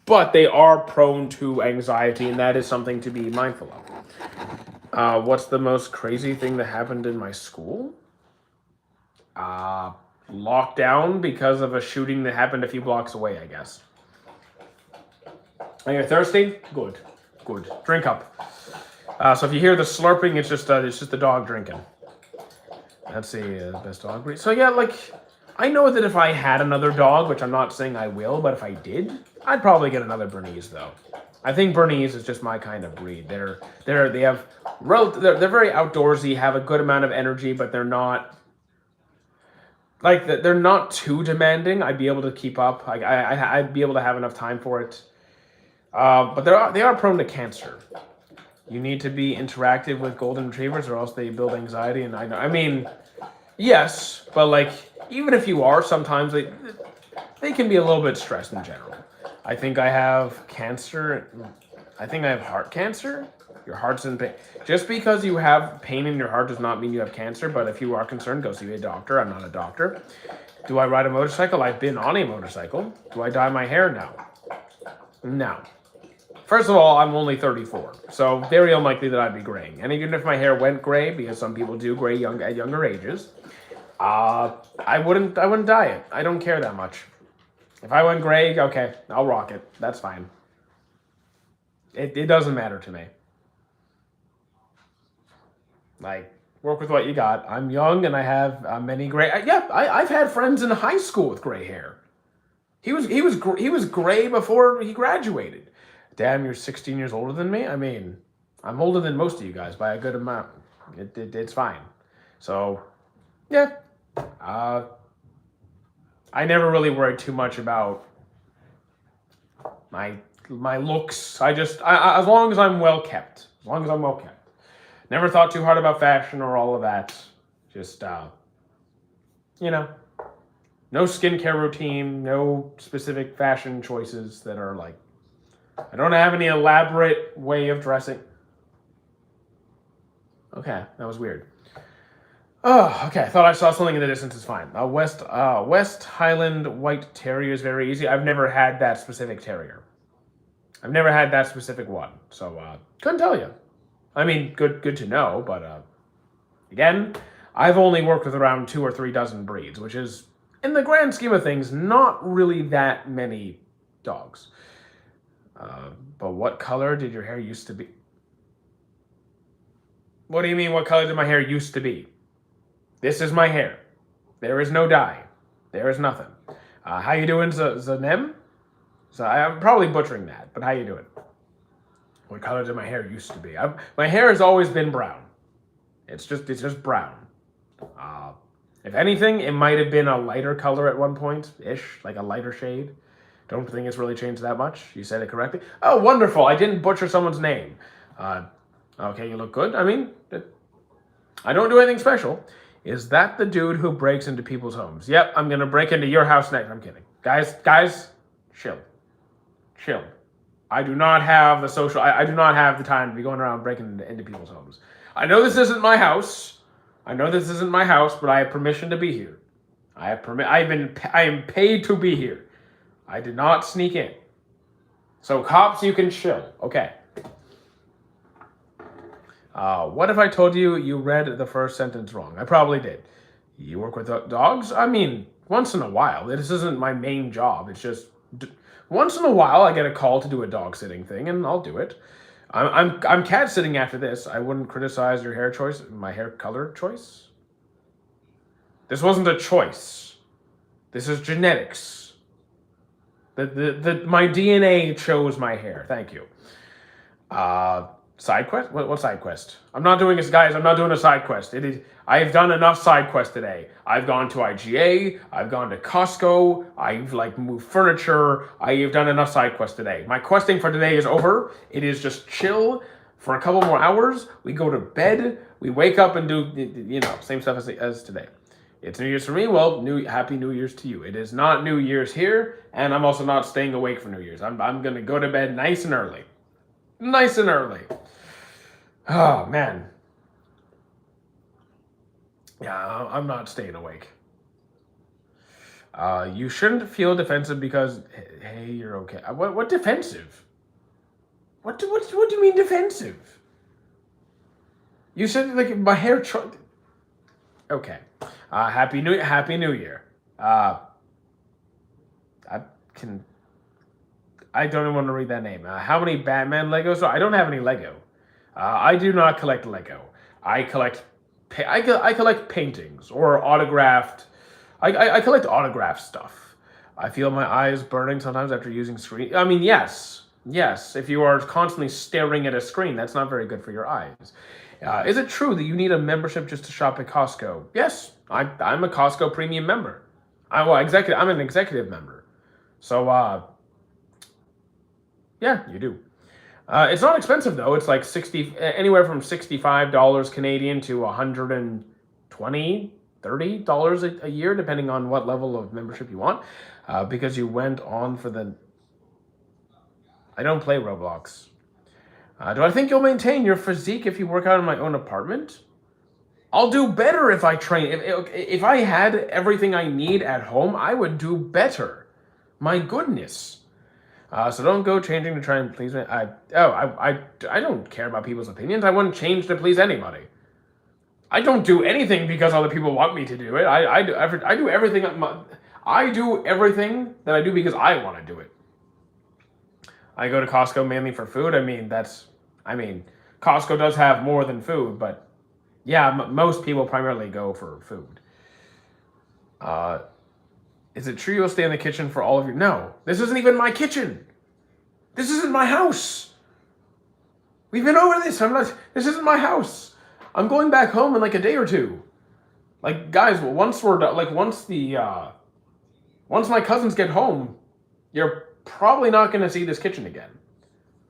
But they are prone to anxiety, and that is something to be mindful of. What's the most crazy thing that happened in my school? Lockdown because of a shooting that happened a few blocks away, I guess. Are you thirsty? Good. Drink up. So if you hear the slurping, it's just the dog drinking. That's the best dog breed. So yeah, like, I know that if I had another dog, which I'm not saying I will, but if I did, I'd probably get another Bernese though. I think Bernese is just my kind of breed. They're very outdoorsy, have a good amount of energy, but they're not. Like, they're not too demanding. I'd be able to keep up. I'd be able to have enough time for it. But they are prone to cancer. You need to be interactive with Golden Retrievers or else they build anxiety. And I mean, yes, but like, even if you are, sometimes they can be a little bit stressed in general. I think I have cancer. I think I have heart cancer. Your heart's in pain. Just because you have pain in your heart does not mean you have cancer, but if you are concerned, go see a doctor. I'm not a doctor. Do I ride a motorcycle? I've been on a motorcycle. Do I dye my hair? No. No. First of all, I'm only 34, so very unlikely that I'd be graying. And even if my hair went gray, because some people do gray at younger ages, I wouldn't dye it. I don't care that much. If I went gray, okay, I'll rock it. That's fine. It doesn't matter to me. Like, work with what you got. I'm young and I have many gray. I've had friends in high school with gray hair. He was gray before he graduated. Damn, you're 16 years older than me. I mean, I'm older than most of you guys by a good amount. It's fine. So, yeah. I never really worried too much about my looks. As long as I'm well kept. As long as I'm well kept. Never thought too hard about fashion or all of that. Just, no skincare routine, no specific fashion choices that are like, I don't have any elaborate way of dressing. Okay, that was weird. Oh, okay, I thought I saw something in the distance. It's fine. West Highland White Terrier is very easy. I've never had that specific terrier. I've never had that specific one, so couldn't tell you. I mean, good to know, but again, I've only worked with around 2 or 3 dozen breeds, which is, in the grand scheme of things, not really that many dogs. But what color did your hair used to be? What do you mean, what color did my hair used to be? This is my hair. There is no dye. There is nothing. How you doing, Zanem? So I'm probably butchering that, but how you doing? What color did my hair used to be? My hair has always been brown. It's just brown. If anything, it might have been a lighter color at one point-ish, like a lighter shade. Don't think it's really changed that much. You said it correctly. Oh, wonderful. I didn't butcher someone's name. Okay, you look good. I mean, I don't do anything special. Is that the dude who breaks into people's homes? Yep, I'm going to break into your house next. I'm kidding. Guys, chill. I do not have the social... I do not have the time to be going around breaking into people's homes. I know this isn't my house. but I have permission to be here. I am paid to be here. I did not sneak in. So cops, you can chill. Okay. What if I told you you read the first sentence wrong? I probably did. You work with dogs? I mean, once in a while. This isn't my main job. It's just once in a while I get a call to do a dog sitting thing, and I'll do it. I'm cat sitting after this. I wouldn't criticize your hair choice, my hair color choice. This wasn't a choice. This is genetics. My DNA chose my hair. Thank you. Side quest? What side quest? I'm not doing this, guys. I'm not doing a side quest. I've done enough side quests today. I've gone to IGA. I've gone to Costco. I've moved furniture. I've done enough side quests today. My questing for today is over. It is just chill for a couple more hours. We go to bed. We wake up and do, same stuff as today. It's New Year's for me. Well, Happy New Year's to you. It is not New Year's here, and I'm also not staying awake for New Year's. I'm going to go to bed nice and early. Nice and early. Oh, man. Yeah, I'm not staying awake. You shouldn't feel defensive because, hey, you're okay. What defensive? What do you mean defensive? You said like my hair. Okay. Happy New Year. I don't even want to read that name. How many Batman Legos? So I don't have any Lego. I do not collect Lego. I collect paintings or autographed. I collect autographed stuff. I feel my eyes burning sometimes after using screen. I mean, yes. If you are constantly staring at a screen, that's not very good for your eyes. Is it true that you need a membership just to shop at Costco? Yes, I'm a Costco premium member. I'm an executive member. So, yeah, you do. It's not expensive though. It's like anywhere from $65 Canadian to $120, $30 a year, depending on what level of membership you want. Because you went on for the. I don't play Roblox. Do I think you'll maintain your physique if you work out in my own apartment? I'll do better if I train. If I had everything I need at home, I would do better. My goodness. So don't go changing to try and please me. I don't care about people's opinions. I wouldn't change to please anybody. I don't do anything because other people want me to do it. I do everything. I do everything that I do because I want to do it. I go to Costco mainly for food. Costco does have more than food, but yeah, most people primarily go for food. Is it true you'll stay in the kitchen for all of your... No, this isn't even my kitchen. This isn't my house. We've been over this. This isn't my house. I'm going back home in like a day or two. Like, guys, once we're done, once my cousins get home, you're probably not going to see this kitchen again.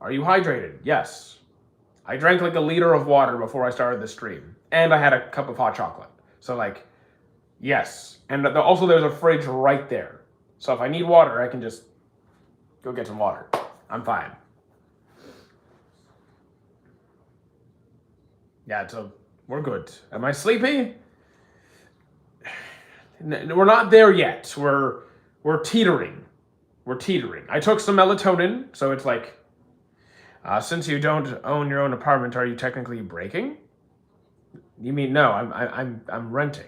Are you hydrated? Yes. I drank like a liter of water before I started the stream. And I had a cup of hot chocolate. So yes. And also there's a fridge right there. So if I need water, I can just go get some water. I'm fine. Yeah, so we're good. Am I sleepy? We're not there yet. We're teetering. We're teetering. I took some melatonin, so it's like, since you don't own your own apartment, are you technically breaking? You mean no? I'm renting.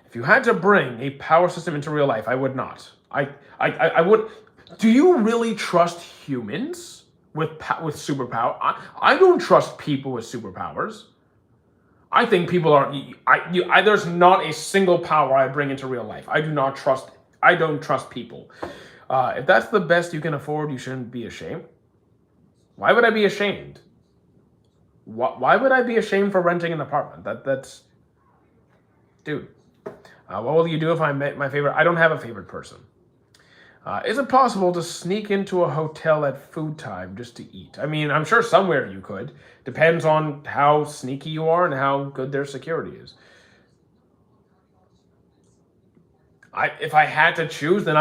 If you had to bring a power system into real life, I would not. I would. Do you really trust humans with superpower? I don't trust people with superpowers. I think people are. There's not a single power I bring into real life. I don't trust people. If that's the best you can afford, you shouldn't be ashamed. Why would I be ashamed? Why would I be ashamed for renting an apartment? That's... Dude. What will you do if I met my favorite... I don't have a favorite person. Is it possible to sneak into a hotel at food time just to eat? I mean, I'm sure somewhere you could. Depends on how sneaky you are and how good their security is. If I had to choose, then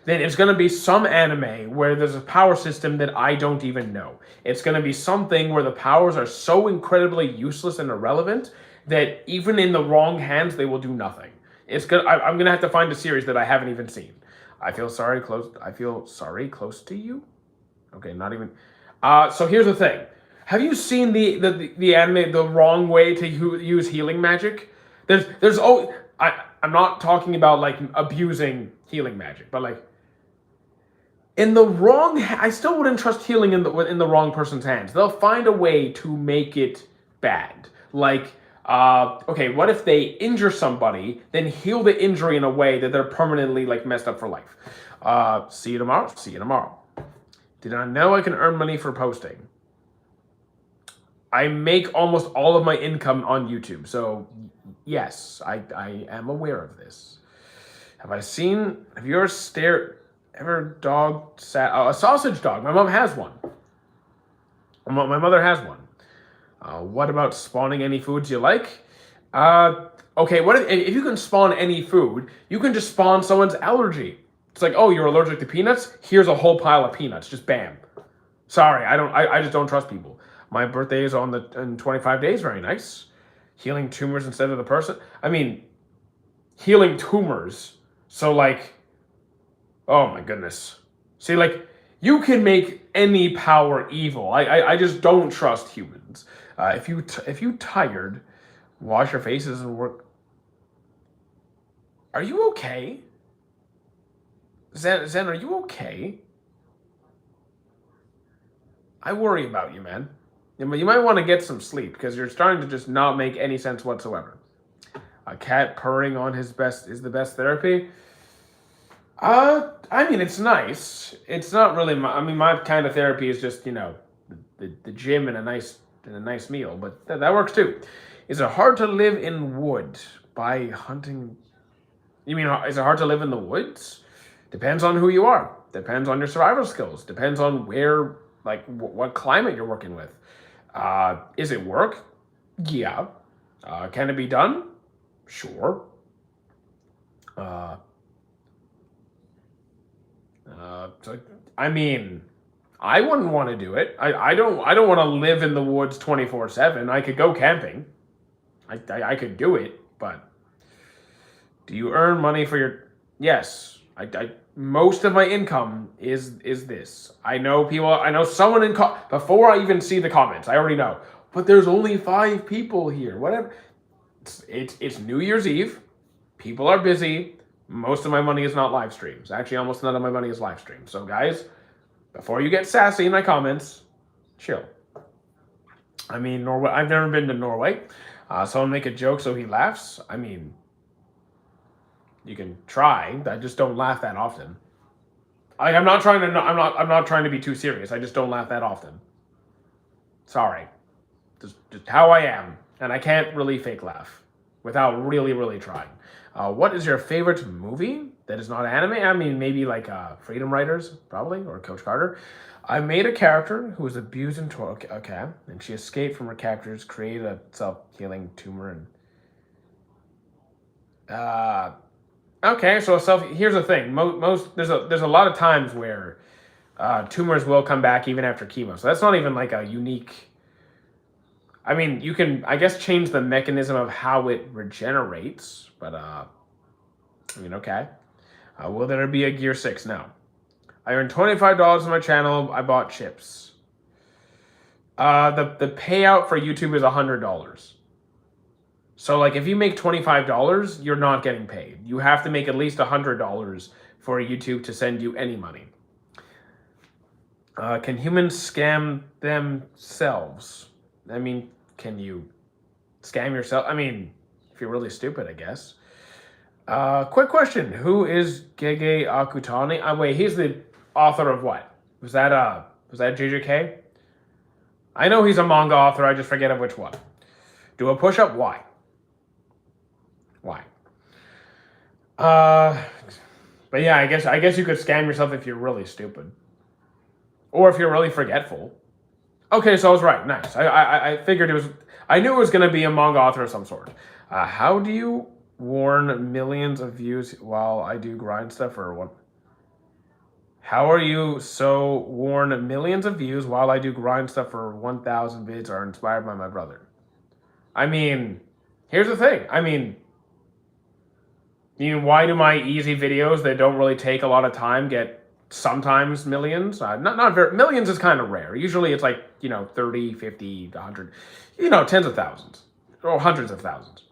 it's gonna be some anime where there's a power system that I don't even know. It's gonna be something where the powers are so incredibly useless and irrelevant that even in the wrong hands, they will do nothing. I'm gonna have to find a series that I haven't even seen. I feel sorry close to you. Okay, not even. So here's the thing. Have you seen the anime The Wrong Way to Use Healing Magic? There's always... I'm not talking about abusing healing magic, but in the wrong... I still wouldn't trust healing in the wrong person's hands. They'll find a way to make it bad. Okay, what if they injure somebody, then heal the injury in a way that they're permanently messed up for life? See you tomorrow. Did I know I can earn money for posting? I make almost all of my income on YouTube, so yes, I am aware of this. Have you ever a sausage dog? My mom has one. My mother has one. What about spawning any foods you like? Okay, if you can spawn any food, you can just spawn someone's allergy. It's like, oh, you're allergic to peanuts? Here's a whole pile of peanuts. Just bam. Sorry, I just don't trust people. My birthday is in 25 days. Very nice. Healing tumors instead of the person. I mean, healing tumors. So like, oh my goodness. See, like, you can make any power evil. I just don't trust humans. If you tired, wash your faces and work. Are you okay? Zen, are you okay? I worry about you, man. You might want to get some sleep because you're starting to just not make any sense whatsoever. A cat purring on his best is the best therapy. I mean, it's nice. It's not really my kind of therapy is just, the gym and a nice meal, but that works too. Is it hard to live in wood by hunting? You mean, is it hard to live in the woods? Depends on who you are. Depends on your survival skills. Depends on where, like, what climate you're working with. Is it work? Yeah. Can it be done? Sure. I mean, I wouldn't want to do it. I don't want to live in the woods 24/7. I could go camping. I could do it, but do you earn money for your? Yes, I most of my income is this. I know people. I know someone before I even see the comments. I already know. But there's only 5 people here. Whatever. It's New Year's Eve. People are busy. Most of my money is not live streams. Actually, almost none of my money is live streams. So, guys, before you get sassy in my comments, chill. I mean, Norway. I've never been to Norway. Someone make a joke so he laughs. I mean, you can try. I just don't laugh that often. I'm not trying to be too serious. I just don't laugh that often. Sorry. Just how I am, and I can't really fake laugh without really trying. What is your favorite movie that is not anime? I mean, maybe like Freedom Writers, probably, or Coach Carter. I made a character who was abused and tortured. Okay, and she escaped from her captors, created a self-healing tumor, and okay. So here's the thing. There's a lot of times where tumors will come back even after chemo. So that's not even like a unique. I mean, you can, I guess, change the mechanism of how it regenerates, but, I mean, okay. Will there be a Gear 6? No. I earned $25 on my channel. I bought chips. The payout for YouTube is $100. So, like, if you make $25, you're not getting paid. You have to make at least $100 for YouTube to send you any money. Can humans scam themselves? I mean, can you scam yourself? I mean, if you're really stupid, I guess. Quick question. Who is Gege Akutami? Wait, he's the author of what? Was that JJK? I know he's a manga author. I just forget of which one. Do a push-up? Why? Why? But yeah, I guess you could scam yourself if you're really stupid. Or if you're really forgetful. Okay, so I was right. Nice. I figured it was. I knew it was going to be a manga author of some sort. How do you warn millions of views while I do grind stuff or what? How are you so warn millions of views while I do grind stuff for 1,000 vids are inspired by my brother? I mean, here's the thing. I mean, why do my easy videos that don't really take a lot of time get sometimes millions? Not very, millions is kind of rare. Usually it's like, 30, 50, 100, tens of thousands or hundreds of thousands.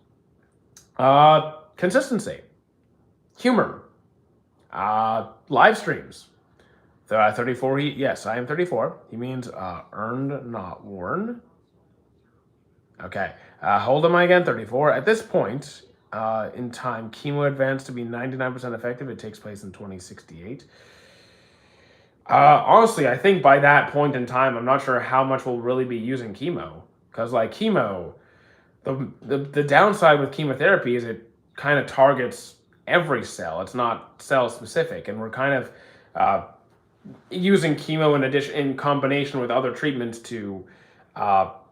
Consistency, humor, live streams. 34, yes, I am 34. He means earned, not worn. Okay, how old am I again? 34. At this point in time, chemo advanced to be 99% effective. It takes place in 2068. Honestly, I think by that point in time, I'm not sure how much we'll really be using chemo. Because, like, chemo, the downside with chemotherapy is it kind of targets every cell. It's not cell-specific. And we're kind of using chemo in combination with other treatments to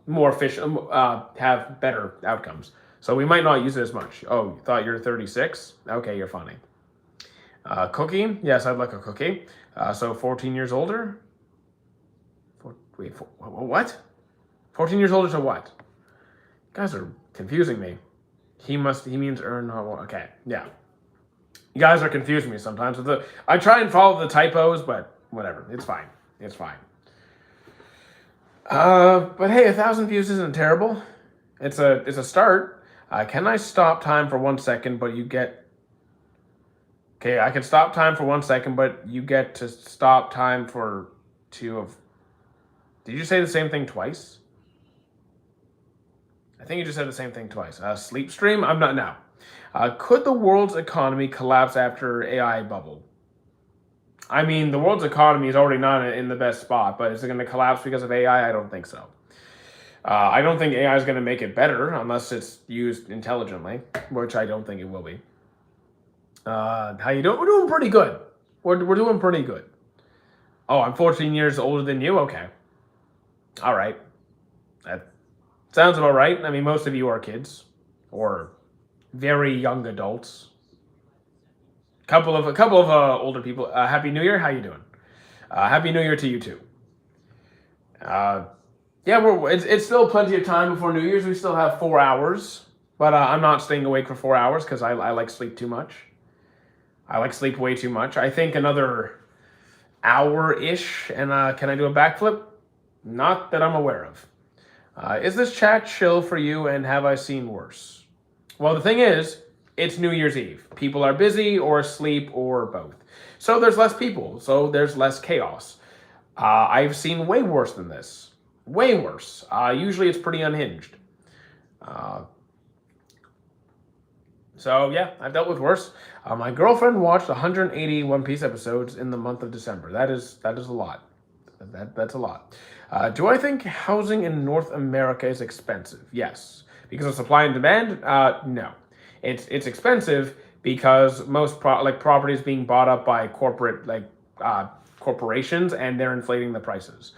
more efficient, have better outcomes. So we might not use it as much. Oh, you thought you're 36? Okay, you're funny. Cookie? Yes, I'd like a cookie. So 14 years older? What? 14 years older to what? You guys are confusing me. He means earn. Okay, yeah. You guys are confusing me sometimes. I try and follow the typos, but whatever. It's fine. It's fine. But hey, 1,000 views isn't terrible. It's a start. Can I stop time for 1 second, but you get... Okay, I can stop time for 1 second, but you get to stop time for 2 of... Did you say the same thing twice? I think you just said the same thing twice. Sleep stream? I'm not now. Could the world's economy collapse after AI bubble? I mean, the world's economy is already not in the best spot, but is it going to collapse because of AI? I don't think so. I don't think AI is going to make it better unless it's used intelligently, which I don't think it will be. How you doing? We're doing pretty good. We're doing pretty good. Oh, I'm 14 years older than you? Okay. All right. That sounds about right. I mean, most of you are kids or very young adults. Couple of older people. Happy New Year. How you doing? Happy New Year to you too. Yeah, it's still plenty of time before New Year's. We still have 4 hours, but I'm not staying awake for 4 hours because I like sleep too much. I like sleep way too much. I think another hour-ish, and can I do a backflip? Not that I'm aware of. Is this chat chill for you, and have I seen worse? Well, the thing is, it's New Year's Eve. People are busy or asleep or both. So there's less people, so there's less chaos. I've seen way worse than this. Way worse. Usually it's pretty unhinged. So yeah, I've dealt with worse. My girlfriend watched 180 One Piece episodes in the month of December. That is a lot. That's a lot. Do I think housing in North America is expensive? Yes. Because of supply and demand? No. It's expensive because most property is being bought up by corporations, and they're inflating the prices.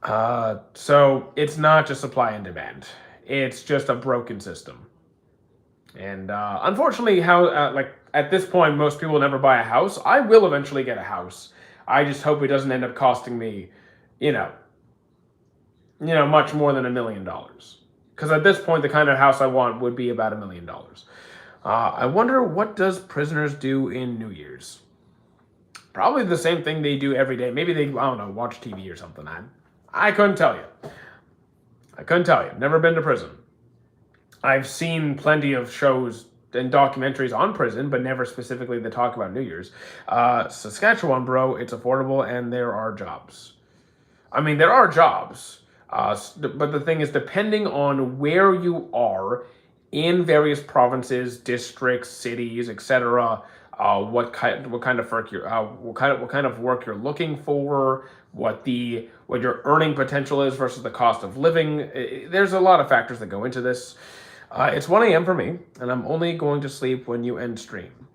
So it's not just supply and demand. It's just a broken system. And unfortunately, at this point, most people will never buy a house. I will eventually get a house. I just hope it doesn't end up costing me, much more than $1 million. Because at this point, the kind of house I want would be about $1 million. I wonder, what does prisoners do in New Year's? Probably the same thing they do every day. Maybe they, I don't know, watch TV or something. I couldn't tell you. Never been to prison. I've seen plenty of shows and documentaries on prison, but never specifically that talk about New Year's. Saskatchewan, bro, it's affordable and there are jobs. I mean, there are jobs. But the thing is, depending on where you are in various provinces, districts, cities, etc., what kind of work you're looking for, what your earning potential is versus the cost of living. There's a lot of factors that go into this. It's 1 a.m. for me, and I'm only going to sleep when you end stream.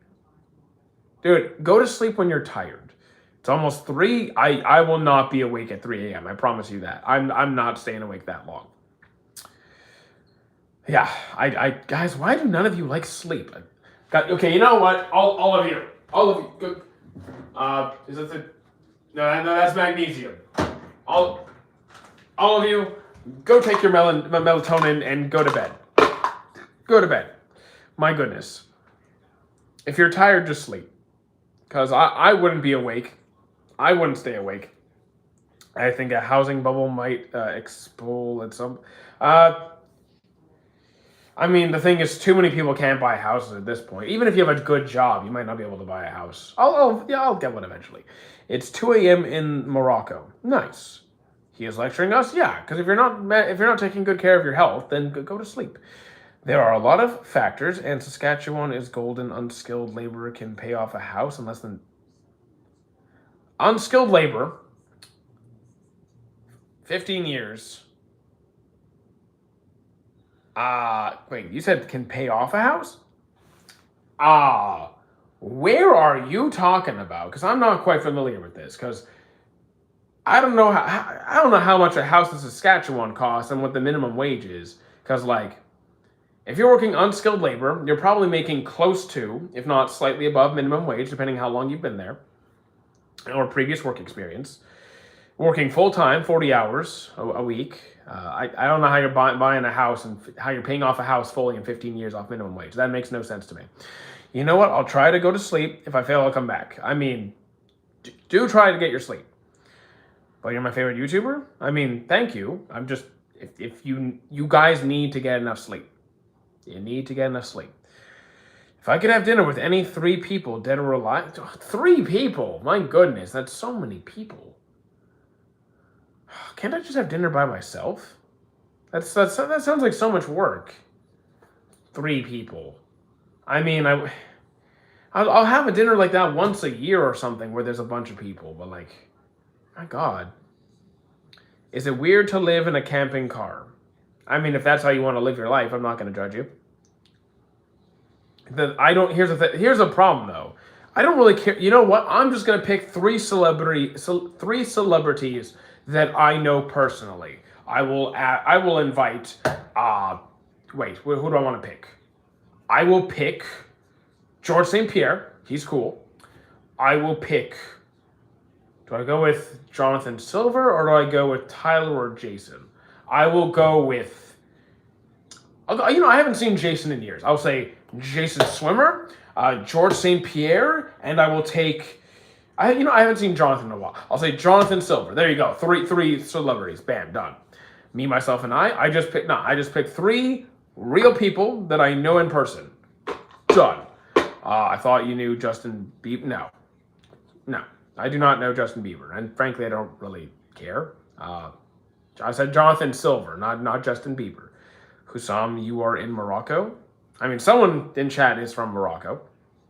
Dude, go to sleep when you're tired. It's almost 3. I will not be awake at 3 a.m. I promise you that. I'm not staying awake that long. Yeah, guys, why do none of you like sleep? Okay, you know what? All of you, go. Is that the? No, that's magnesium. All of you, go take your melatonin and go to bed. Go to bed. My goodness. If you're tired, just sleep. Because I wouldn't be awake. I wouldn't stay awake. I think a housing bubble might explode at some... I mean, the thing is, too many people can't buy houses at this point. Even if you have a good job, you might not be able to buy a house. I'll get one eventually. It's 2 a.m. in Morocco. Nice. He is lecturing us? Yeah, because if you're not taking good care of your health, then go to sleep. There are a lot of factors, and Saskatchewan is golden. Unskilled labor can pay off a house in less than... Unskilled labor, 15 years... wait, you said can pay off a house? Where are you talking about? Because I'm not quite familiar with this, because I don't know how much a house in Saskatchewan costs and what the minimum wage is, because like if you're working unskilled labor, you're probably making close to, if not slightly above minimum wage, depending how long you've been there or previous work experience. Working full time, 40 hours a week. I don't know how you're buying a house and how you're paying off a house fully in 15 years off minimum wage. That makes no sense to me. You know what? I'll try to go to sleep. If I fail, I'll come back. I mean, do try to get your sleep. But you're my favorite YouTuber? I mean, thank you. I'm just, if you guys need to get enough sleep. You need to get enough sleep. If I could have dinner with any 3 people, dead or alive, 3 people? My goodness, that's so many people. Can't I just have dinner by myself? That sounds like so much work. 3 people. I mean, I'll have a dinner like that once a year or something where there's a bunch of people, but like, my God. Is it weird to live in a camping car? I mean, if that's how you want to live your life, I'm not going to judge you. Here's a problem though. I don't really care. You know what? I'm just going to pick 3 celebrities that I know personally. I will invite. Wait, who do I want to pick? I will pick George St. Pierre. He's cool. I will pick. Do I go with Jonathan Silver or do I go with Tyler or Jason? I will go with. I haven't seen Jason in years. I'll say Jason Swimmer, George St. Pierre, and I will take. I haven't seen Jonathan in a while. I'll say Jonathan Silver. There you go. Three celebrities. Bam, done. Me, myself, and I just picked 3 real people that I know in person. Done. I thought you knew Justin Bieber. No, I do not know Justin Bieber, and frankly, I don't really care. I said Jonathan Silver, not Justin Bieber. Hussam, you are in Morocco. I mean, someone in chat is from Morocco.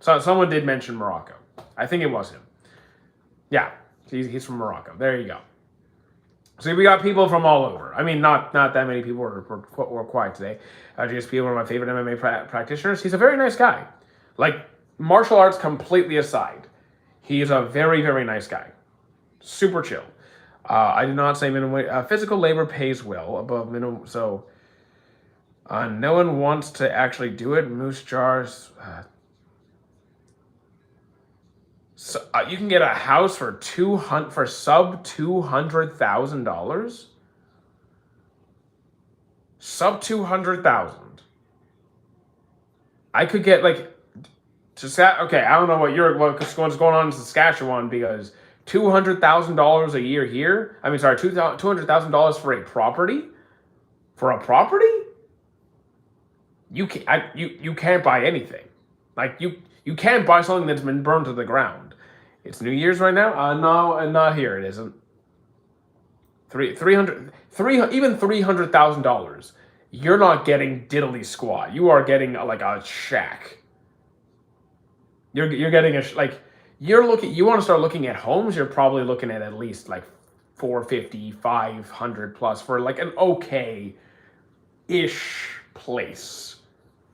So someone did mention Morocco. I think it was him. Yeah, he's from Morocco. There you go. So we got people from all over. I mean, not that many people were quiet today. GSP, one of my favorite MMA practitioners. He's a very nice guy. Like, martial arts completely aside, he is a very, very nice guy. Super chill. I did not say minimum wage. Physical labor pays well above minimum. So no one wants to actually do it. Moose jars. So you can get a house for sub $200,000. Sub 200,000. I could get like. Okay, I don't know what's going on in Saskatchewan because $200,000 a year here. I mean, sorry, $200,000 for a property. For a property, you can't buy anything. Like you can't buy something that's been burned to the ground. It's New Year's right now. No, not here. It isn't. Even $300,000. You're not getting diddly squat. You are getting like a shack. You're getting you want to start looking at homes, you're probably looking at least like 450, 500 plus for like an okay ish place.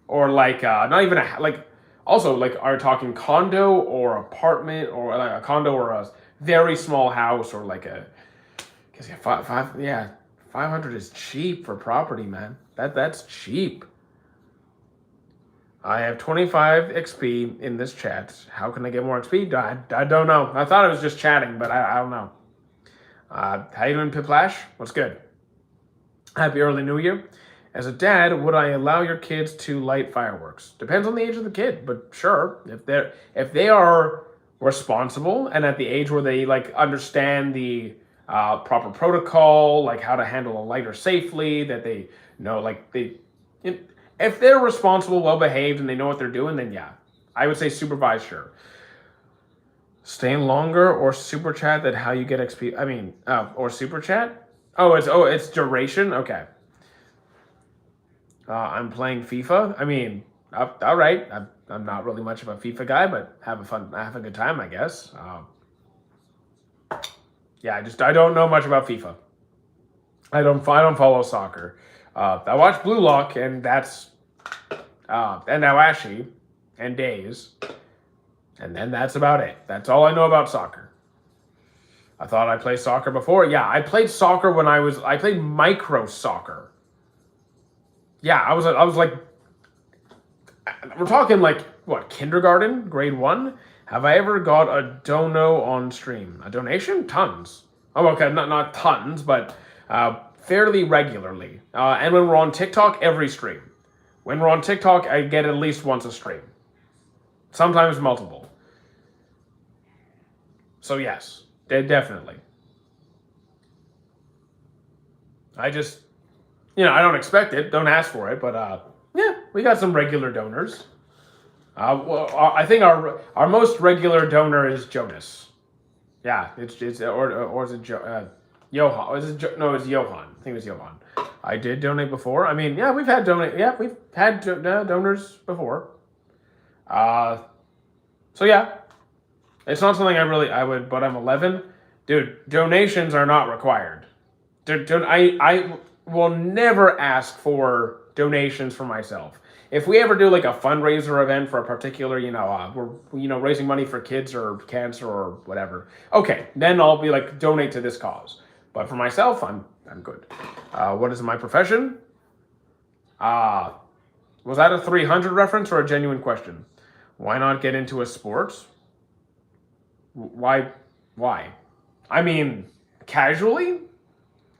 Or like not even also like are talking condo or apartment or like a condo or a very small house or like a cuz 500 is cheap for property, man. That's cheap. I have 25 XP in this chat. How can I get more XP? I don't know. I thought it was just chatting, but I don't know. How you doing, Piplash? What's good? Happy early New Year. As a dad, would I allow your kids to light fireworks? Depends on the age of the kid, but sure. If they are responsible and at the age where they like understand the proper protocol, like how to handle a lighter safely, that they know if they're responsible, well-behaved, and they know what they're doing, then yeah. I would say supervised, sure. Staying longer or super chat that how you get XP. I mean, or super chat? It's duration? Okay. I'm playing FIFA. I mean, all right. I'm not really much of a FIFA guy, but have a good time, I guess. I don't know much about FIFA. I don't follow soccer. I watch Blue Lock, and that's and Awashi and Days, and then that's about it. That's all I know about soccer. I thought I played soccer before. Yeah, I played soccer when I played micro soccer. Yeah, I was like, we're talking like, what, kindergarten, grade 1? Have I ever got a dono on stream? A donation? Tons. Oh, okay, not tons, but fairly regularly. And when we're on TikTok, every stream. When we're on TikTok, I get at least once a stream. Sometimes multiple. So yes, definitely. I just, I don't expect it, don't ask for it, but yeah, we got some regular donors. I think our most regular donor is Jonas. Yeah, it's or is it Johan? No, it's Johan. I think it was Johan. I did donate before. I mean, yeah, we've had donors before. So yeah, it's not something I would, but I'm 11, dude. Donations are not required. I will never ask for donations for myself. If we ever do like a fundraiser event for a particular, we're raising money for kids or cancer or whatever. Okay, then I'll be like, donate to this cause. But for myself, I'm good. What is my profession? Was that a 300 reference or a genuine question? Why not get into a sport? Why? I mean, casually?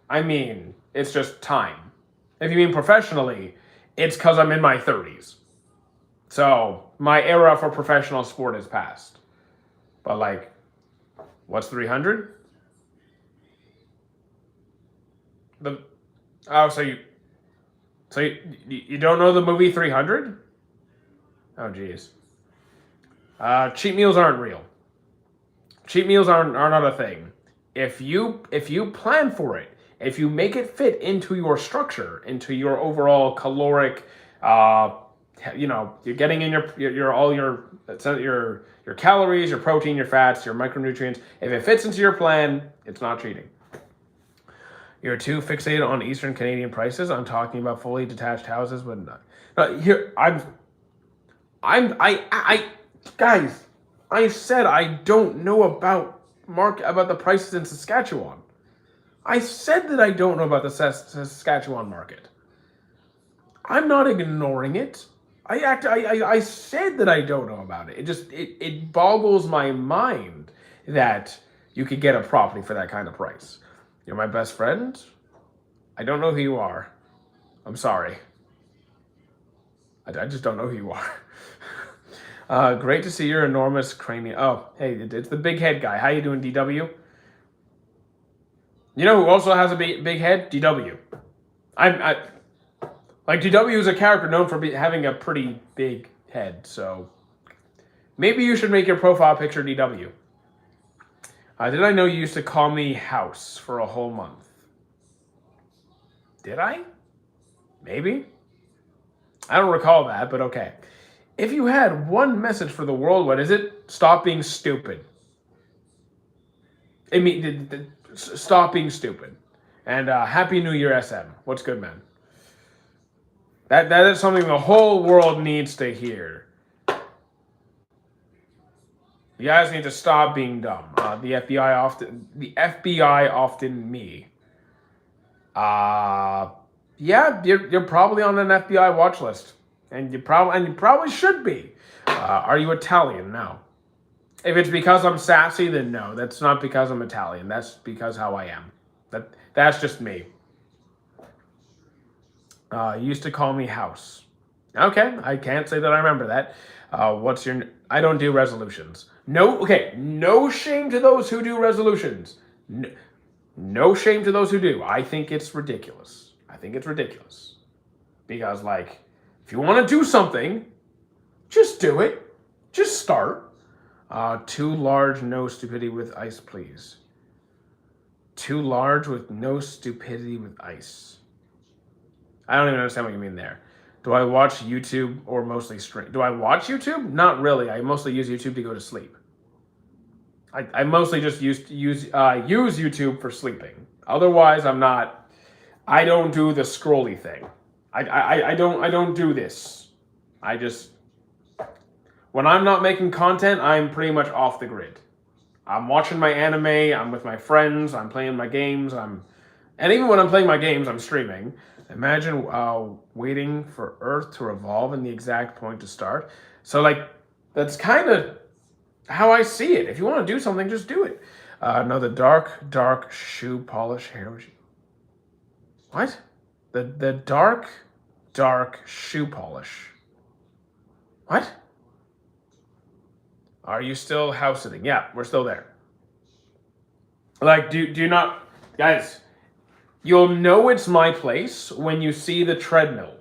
I mean, it's just time. If you mean professionally, it's because I'm in my 30s. So my era for professional sport is past. But like, what's 300? So you don't know the movie 300? Oh geez. Cheat meals aren't real. Cheat meals are not a thing. If you plan for it, if you make it fit into your structure, into your overall caloric, you're getting in your calories, your protein, your fats, your micronutrients. If it fits into your plan, it's not cheating. You're too fixated on Eastern Canadian prices. I'm talking about fully detached houses, but not here. Guys, I said I don't know about the prices in Saskatchewan. I said that I don't know about the Saskatchewan market. I'm not ignoring it. I said that I don't know about it. It boggles my mind that you could get a property for that kind of price. You're my best friend? I don't know who you are. I'm sorry. I just don't know who you are. Great to see your enormous cranium. Oh, hey, it's the big head guy. How you doing, DW? You know who also has a big head? DW. Like DW is a character known for having a pretty big head, so maybe you should make your profile picture DW. Did I know you used to call me House for a whole month? Did I? Maybe. I don't recall that, but okay. If you had one message for the world, what is it? Stop being stupid. Stop being stupid. And Happy New Year, SM. What's good, man? That is something the whole world needs to hear. You guys need to stop being dumb. The FBI often me. Yeah, you're probably on an FBI watch list, and you probably should be. Are you Italian? No. If it's because I'm sassy, then no. That's not because I'm Italian. That's because how I am. That's just me. Used to call me House. Okay, I can't say that I remember that. I don't do resolutions. No, okay, no shame to those who do resolutions. No shame to those who do. I think it's ridiculous. Because, like, if you want to do something, just do it. Just start. Too large, no stupidity with ice, please. Too large with no stupidity with ice. I don't even understand what you mean there. Do I watch YouTube or mostly stream? Do I watch YouTube? Not really. I mostly use YouTube to go to sleep. I mostly just use YouTube for sleeping. Otherwise, I don't do the scrolly thing. I don't do this. When I'm not making content, I'm pretty much off the grid. I'm watching my anime, I'm with my friends, I'm playing my games, and even when I'm playing my games, I'm streaming. Imagine waiting for Earth to revolve and the exact point to start. So, like, that's kind of how I see it. If you want to do something, just do it. No, the dark shoe polish hair. What? The dark shoe polish. What? Are you still house sitting? Yeah, we're still there. Like, do you not, guys? You'll know it's my place when you see the treadmill.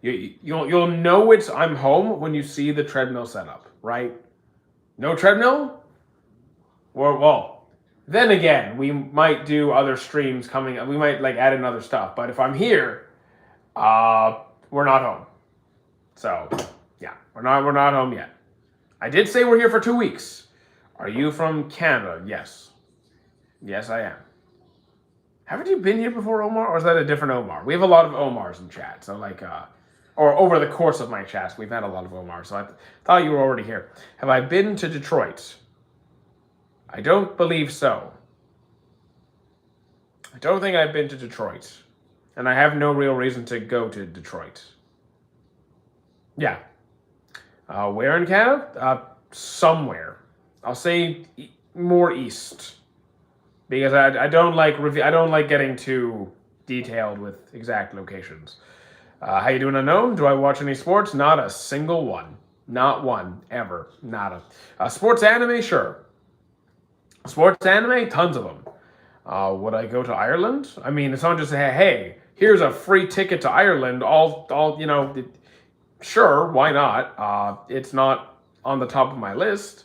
You'll know I'm home when you see the treadmill set up, right? No treadmill? Well, then again, we might do other streams coming. We might like add in other stuff. But if I'm here, we're not home. So yeah, we're not home yet. I did say we're here for 2 weeks. Are you from Canada? Yes. Yes, I am. Haven't you been here before, Omar? Or is that a different Omar? We have a lot of Omars in chat. So like, or over the course of my chats, we've had a lot of Omars. So I thought you were already here. Have I been to Detroit? I don't believe so. I don't think I've been to Detroit. And I have no real reason to go to Detroit. Yeah. Where in Canada? Somewhere. I'll say more east. Because I don't like getting too detailed with exact locations. How you doing, unknown? Do I watch any sports? Not a single one. Not one. Ever. Not a. Sports anime? Sure. Sports anime? Tons of them. Would I go to Ireland? I mean, if someone just say, hey, here's a free ticket to Ireland, sure, why not? It's not on the top of my list.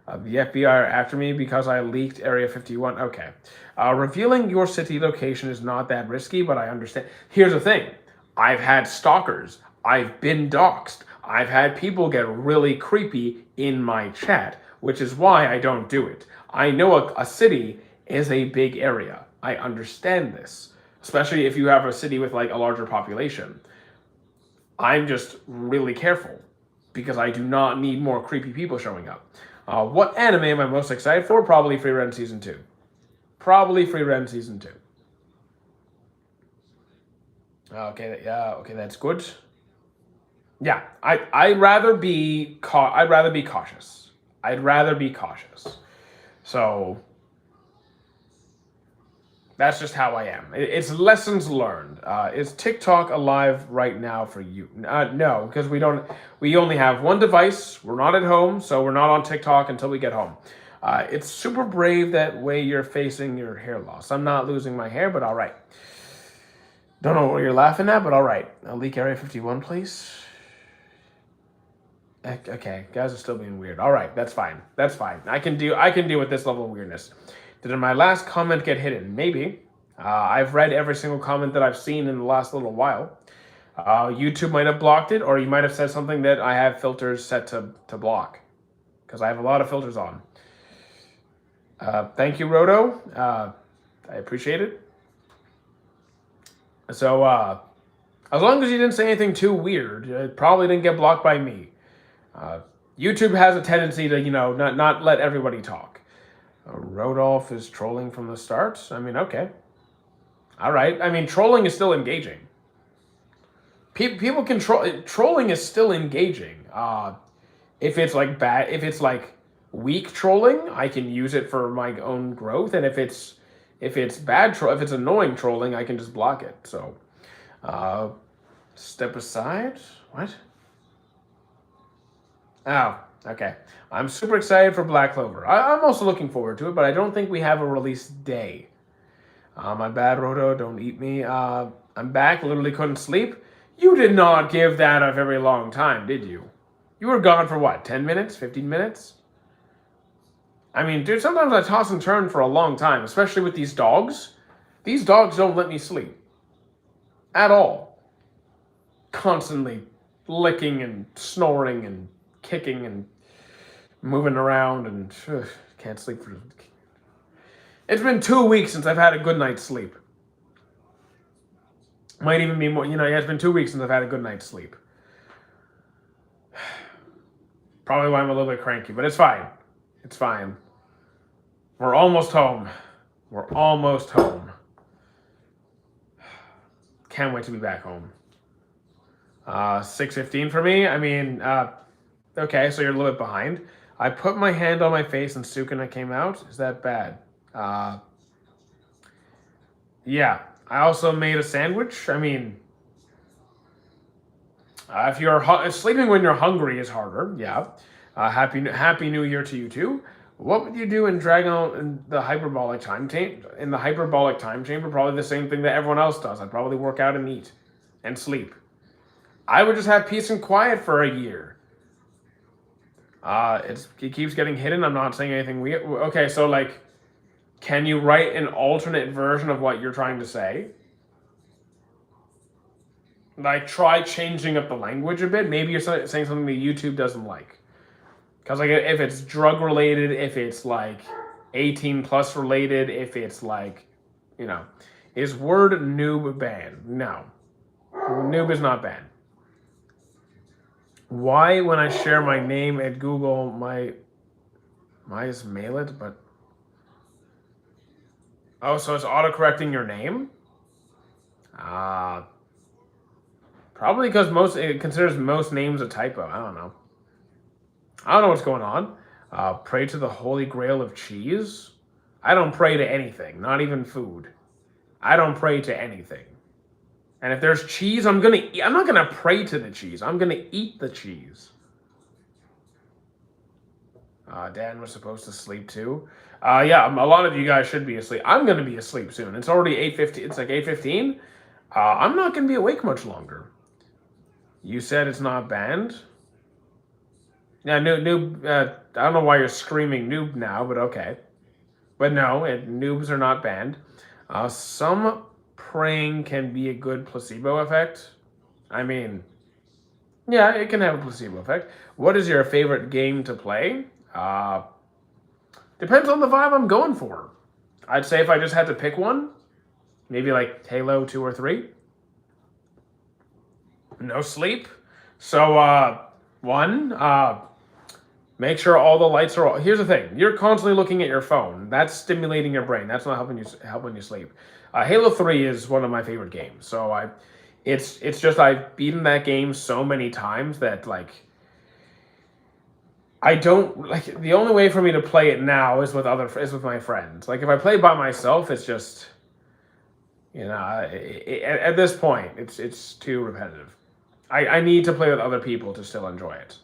The FBI are after me because I leaked Area 51. Okay. Revealing your city location is not that risky, but I understand. Here's the thing. I've had stalkers. I've been doxxed. I've had people get really creepy in my chat, which is why I don't do it. I know a city is a big area. I understand this, especially if you have a city with like a larger population. I'm just really careful because I do not need more creepy people showing up. What anime am I most excited for? Probably Free Rent Season 2. Probably Free Rent Season 2. Okay, yeah, okay, that's good. Yeah, I'd rather be cautious. I'd rather be cautious. So that's just how I am. It's lessons learned. Is TikTok alive right now for you? No, because we only have one device. We're not at home, so we're not on TikTok until we get home. It's super brave that way you're facing your hair loss. I'm not losing my hair, but all right. Don't know what you're laughing at, but all right. Leak Area 51, please. Okay, guys are still being weird. All right, that's fine. That's fine. I can deal with this level of weirdness. Did my last comment get hidden? Maybe. I've read every single comment that I've seen in the last little while. YouTube might have blocked it, or you might have said something that I have filters set to block. Because I have a lot of filters on. Thank you, Roto. I appreciate it. So, as long as you didn't say anything too weird, it probably didn't get blocked by me. YouTube has a tendency to, not let everybody talk. Rodolph is trolling from the start. I mean, okay. All right. I mean, trolling is still engaging. People can troll. Trolling is still engaging. If it's like bad, if it's like weak trolling, I can use it for my own growth. And if it's bad troll, if it's annoying trolling, I can just block it. So, step aside. What? Oh, okay. I'm super excited for Black Clover. I'm also looking forward to it, but I don't think we have a release day. My bad, Roto. Don't eat me. I'm back. Literally couldn't sleep. You did not give that a very long time, did you? You were gone for what? 10 minutes? 15 minutes? I mean, dude, sometimes I toss and turn for a long time, especially with these dogs. These dogs don't let me sleep. At all. Constantly licking and snoring and kicking and moving around and can't sleep for. It's been 2 weeks since I've had a good night's sleep. Might even be more. It's been 2 weeks since I've had a good night's sleep. Probably why I'm a little bit cranky, but it's fine. It's fine. We're almost home. We're almost home. Can't wait to be back home. 6:15 for me. I mean, okay, so you're a little bit behind. I put my hand on my face and Sukuna came out. Is that bad? Yeah. I also made a sandwich. I mean, if you're sleeping when you're hungry is harder. Yeah. Happy New Year to you too. What would you do in Dragon in the hyperbolic time chamber? In the hyperbolic time chamber, probably the same thing that everyone else does. I'd probably work out and eat, and sleep. I would just have peace and quiet for a year. It keeps getting hidden. I'm not saying anything weird. Okay, so like, can you write an alternate version of what you're trying to say? Like, try changing up the language a bit. Maybe you're saying something that YouTube doesn't like. Because like, if it's drug related, if it's like 18 plus related, if it's like, you know, is word noob banned? No, noob is not banned. Why when I share my name at Google, my is mail it, but oh, so it's autocorrecting your name? Probably because it considers most names a typo. I don't know. I don't know what's going on. Pray to the Holy Grail of cheese? I don't pray to anything, not even food. I don't pray to anything. And if there's cheese, I'm not gonna pray to the cheese. I'm gonna eat the cheese. Dan was supposed to sleep too. Yeah, a lot of you guys should be asleep. I'm gonna be asleep soon. It's already 8:50. It's like 8:15. I'm not gonna be awake much longer. You said it's not banned. Yeah, noob. I don't know why you're screaming noob now, but okay. But no, noobs are not banned. Some praying can be a good placebo effect. I mean, yeah, it can have a placebo effect. What is your favorite game to play? Depends on the vibe I'm going for. I'd say if I just had to pick one, maybe like Halo 2 or 3. No sleep. So, one, make sure all the lights are on. Here's the thing. You're constantly looking at your phone. That's stimulating your brain. That's not helping you sleep. Halo 3 is one of my favorite games. So it's just I've beaten that game so many times that like I don't like the only way for me to play it now is with my friends. Like if I play by myself, it's just at this point it's too repetitive. I need to play with other people to still enjoy it.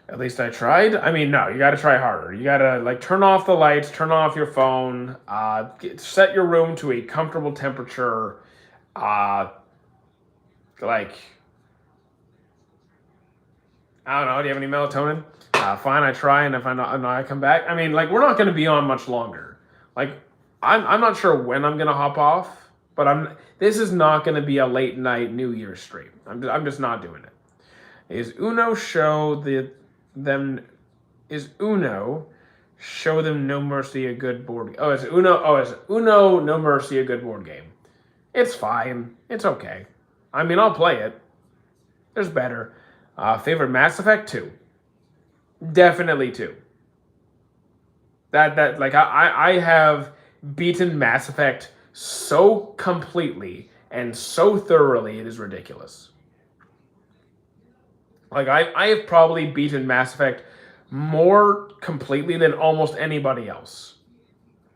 At least I tried. I mean, no, you got to try harder. You got to like turn off the lights, turn off your phone, set your room to a comfortable temperature. Like, I don't know. Do you have any melatonin? Fine, I try, and if I come back. I mean, like, we're not going to be on much longer. Like, I'm not sure when I'm going to hop off, but this is not going to be a late night New Year's stream. I'm just not doing it. Is Uno show them No Mercy a good board? Is Uno No Mercy a good board game? It's fine. It's okay. I mean, I'll play it. There's better. Favorite Mass Effect 2. Definitely 2. That like I have beaten Mass Effect so completely and so thoroughly it is ridiculous. Like I have probably beaten Mass Effect more completely than almost anybody else.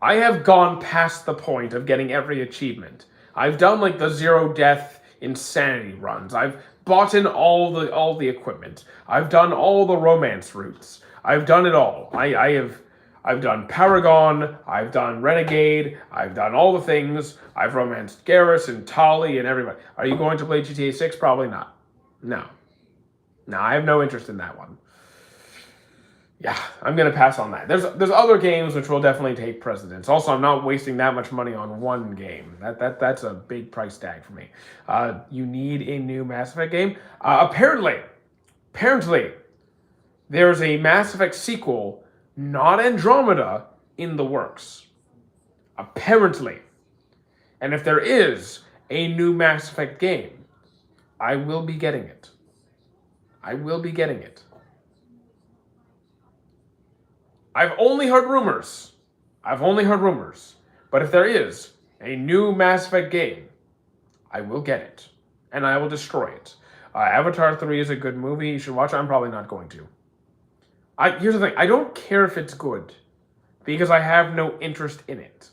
I have gone past the point of getting every achievement. I've done like the 0 death insanity runs. I've bought in all the equipment. I've done all the romance routes. I've done it all. I've done Paragon, I've done Renegade, I've done all the things. I've romanced Garrus and Tali and everybody. Are you going to play GTA 6? Probably not. No, I have no interest in that one. Yeah, I'm going to pass on that. There's other games which will definitely take precedence. Also, I'm not wasting that much money on one game. That's a big price tag for me. You need a new Mass Effect game? Apparently, there's a Mass Effect sequel, not Andromeda, in the works. Apparently. And if there is a new Mass Effect game, I will be getting it. I've only heard rumors. I've only heard rumors. But if there is a new Mass Effect game, I will get it. And I will destroy it. Avatar 3 is a good movie. You should watch it. I'm probably not going to. Here's the thing. I don't care if it's good. Because I have no interest in it.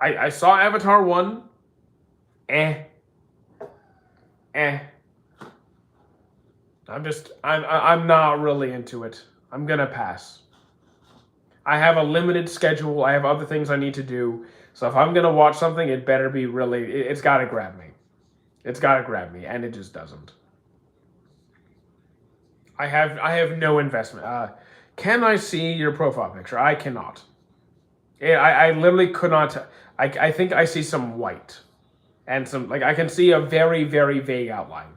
I saw Avatar 1. Eh. I'm not really into it. I'm gonna pass. I have a limited schedule. I have other things I need to do. So if I'm gonna watch something, it better be really. It's gotta grab me. It's gotta grab me, and it just doesn't. I have no investment. Can I see your profile picture? I cannot. I literally could not. I think I see some white, and some I can see a very very vague outline.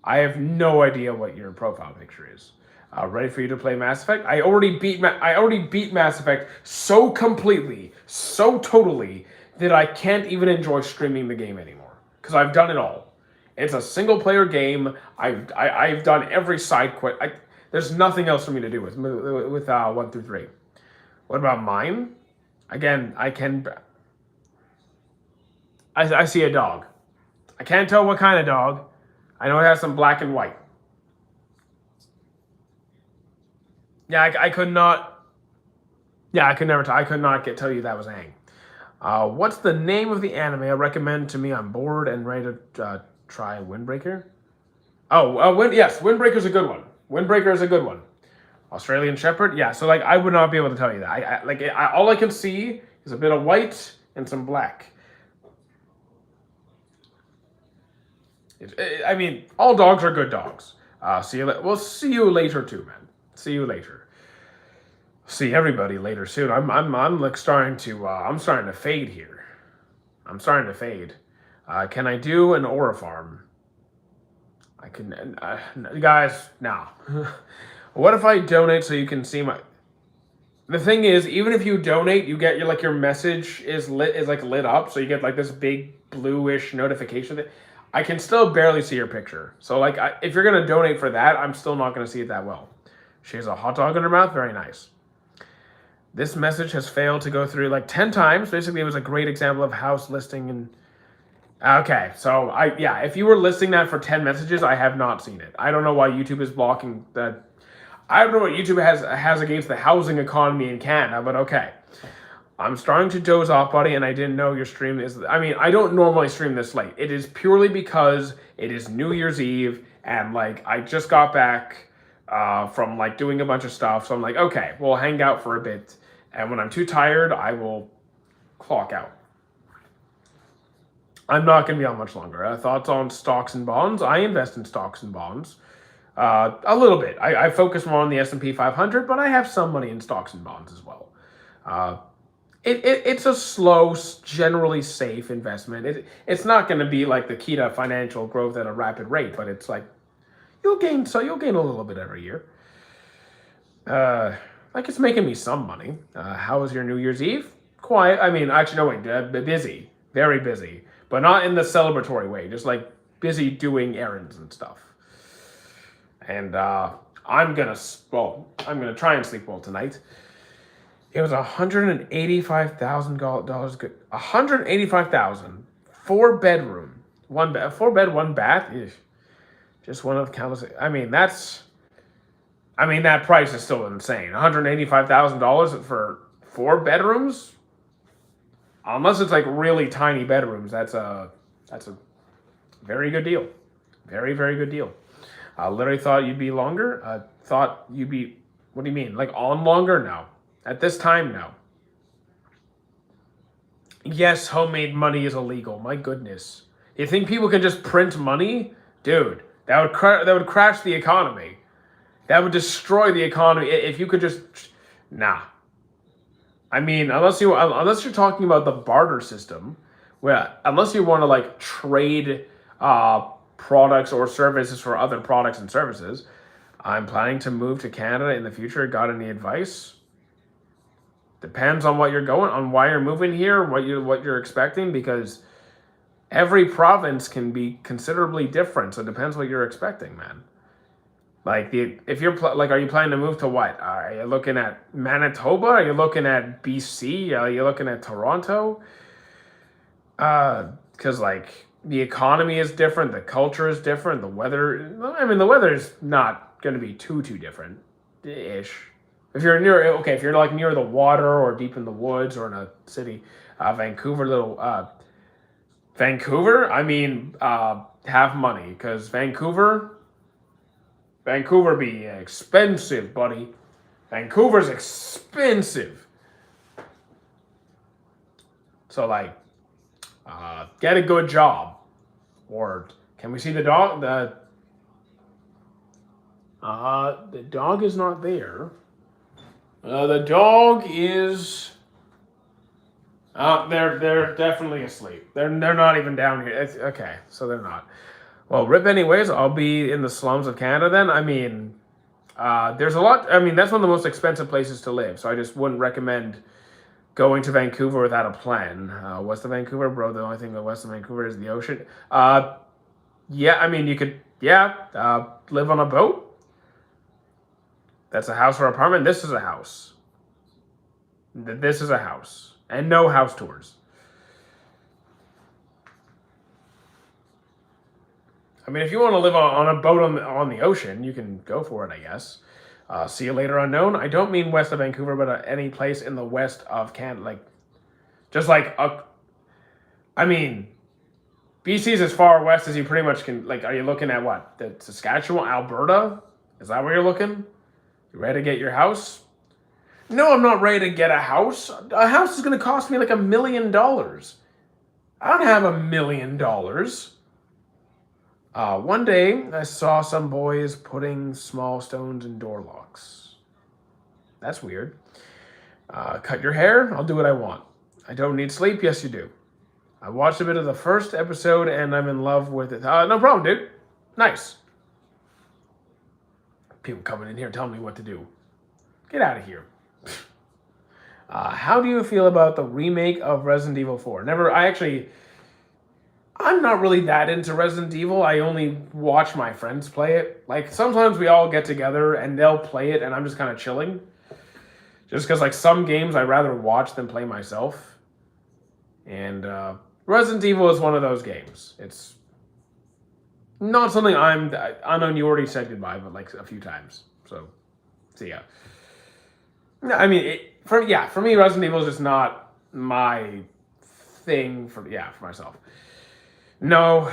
I have no idea what your profile picture is. Ready for you to play Mass Effect? I already beat Mass Effect so completely, so totally that I can't even enjoy streaming the game anymore because I've done it all. It's a single player game. I've done every side quest. There's nothing else for me to do with 1 through 3. What about mine? Again, I see a dog. I can't tell what kind of dog. I know it has some black and white. Yeah, I could not. Yeah, I could never. I could not tell you that was Aang. What's the name of the anime I recommend to me? I'm bored and ready to try Windbreaker. Oh, yes, Windbreaker's a good one. Windbreaker is a good one. Australian Shepherd. Yeah, so I would not be able to tell you that. All I can see is a bit of white and some black. I mean, all dogs are good dogs. We'll see you later too, man. See you later. See everybody later soon. I'm starting to fade here. I'm starting to fade. Can I do an aura farm? I can. Guys, no. What if I donate so you can see my? The thing is, even if you donate, you get your message is lit up, so you get this big bluish notification. I can still barely see your picture. So if you're gonna donate for that, I'm still not gonna see it that well. She has a hot dog in her mouth. Very nice. This message has failed to go through 10 times. Basically, it was a great example of house listing and. Okay, so if you were listing that for 10 messages, I have not seen it. I don't know why YouTube is blocking that. I don't know what YouTube has against the housing economy in Canada, but okay. I'm starting to doze off, buddy, and I didn't know your stream is. I mean, I don't normally stream this late. It is purely because it is New Year's Eve, and I just got back from doing a bunch of stuff. So I'm okay, we'll hang out for a bit, and when I'm too tired, I will clock out. I'm not going to be on much longer. Thoughts on stocks and bonds? I invest in stocks and bonds. A little bit. I focus more on the S&P 500, but I have some money in stocks and bonds as well. It's a slow, generally safe investment. It's not going to be the key to financial growth at a rapid rate, but it's you'll gain a little bit every year. It's making me some money. How was your New Year's Eve? Quiet. I mean, actually, no, wait, busy. Very busy. But not in the celebratory way, just busy doing errands and stuff. And I'm gonna try and sleep well tonight. It was $185,000 good. $185,000, 4-bedroom, 4-bed, 1 bath. Eesh. Just one of countless. That price is still insane. $185,000 for 4 bedrooms. Unless it's really tiny bedrooms, that's a very good deal. Very, very good deal. Literally thought you'd be longer. Thought you'd be, what do you mean? On longer? No. At this time, no. Yes, homemade money is illegal. My goodness. You think people can just print money? Dude, that would crash the economy. That would destroy the economy if you could just, nah. Unless you're talking about the barter system, unless you want to trade products or services for other products and services. I'm planning to move to Canada in the future. Got any advice? Depends on what you're going, on why you're moving here, what you're expecting, because every province can be considerably different. So it depends what you're expecting, man. Like if you're like, are you planning to move to what? Are you looking at Manitoba? Are you looking at BC? Are you looking at Toronto? Because like the economy is different, the culture is different, the weather. I mean, the weather is not going to be too different, ish. If you're near, okay, if you're like near the water or deep in the woods or in a city, Vancouver. I mean, have money because Vancouver be expensive, buddy. Vancouver's expensive. So like, get a good job, or can we see the dog? The dog is not there. The dog is. They're definitely asleep. They're not even down here. Okay, so they're not. Well, rip anyways. I'll be in the slums of Canada then. I mean, there's a lot. I mean, that's one of the most expensive places to live. So I just wouldn't recommend going to Vancouver without a plan. West of Vancouver, bro. The only thing west of Vancouver is the ocean. Yeah. I mean, you could. Yeah. Live on a boat. That's a house or apartment. This is a house. This is a house. And no house tours. I mean, if you want to live on a boat on the ocean, you can go for it, I guess. See you later, unknown. I don't mean west of Vancouver, but any place in the west of Canada, like just like I mean, BC's as far west as you pretty much can. Like, are you looking at what? The Saskatchewan, Alberta? Is that where you're looking? You ready to get your house? No, I'm not ready to get a house. A house is going to cost me like $1 million. I don't have $1 million. One day, I saw some boys putting small stones in door locks. That's weird. Cut your hair? I'll do what I want. I don't need sleep? Yes, you do. I watched a bit of the first episode and I'm in love with it. No problem, dude. Nice. People coming in here telling me what to do. Get out of here. How do you feel about the remake of Resident Evil 4? I'm not really that into Resident Evil. I only watch my friends play it. Like, sometimes we all get together and they'll play it and I'm just kind of chilling. Just because, like, some games I'd rather watch than play myself. And Resident Evil is one of those games. It's not something I know you already said goodbye, but, like, a few times. So, see ya. I mean, for me, Resident Evil is just not my thing for myself. No.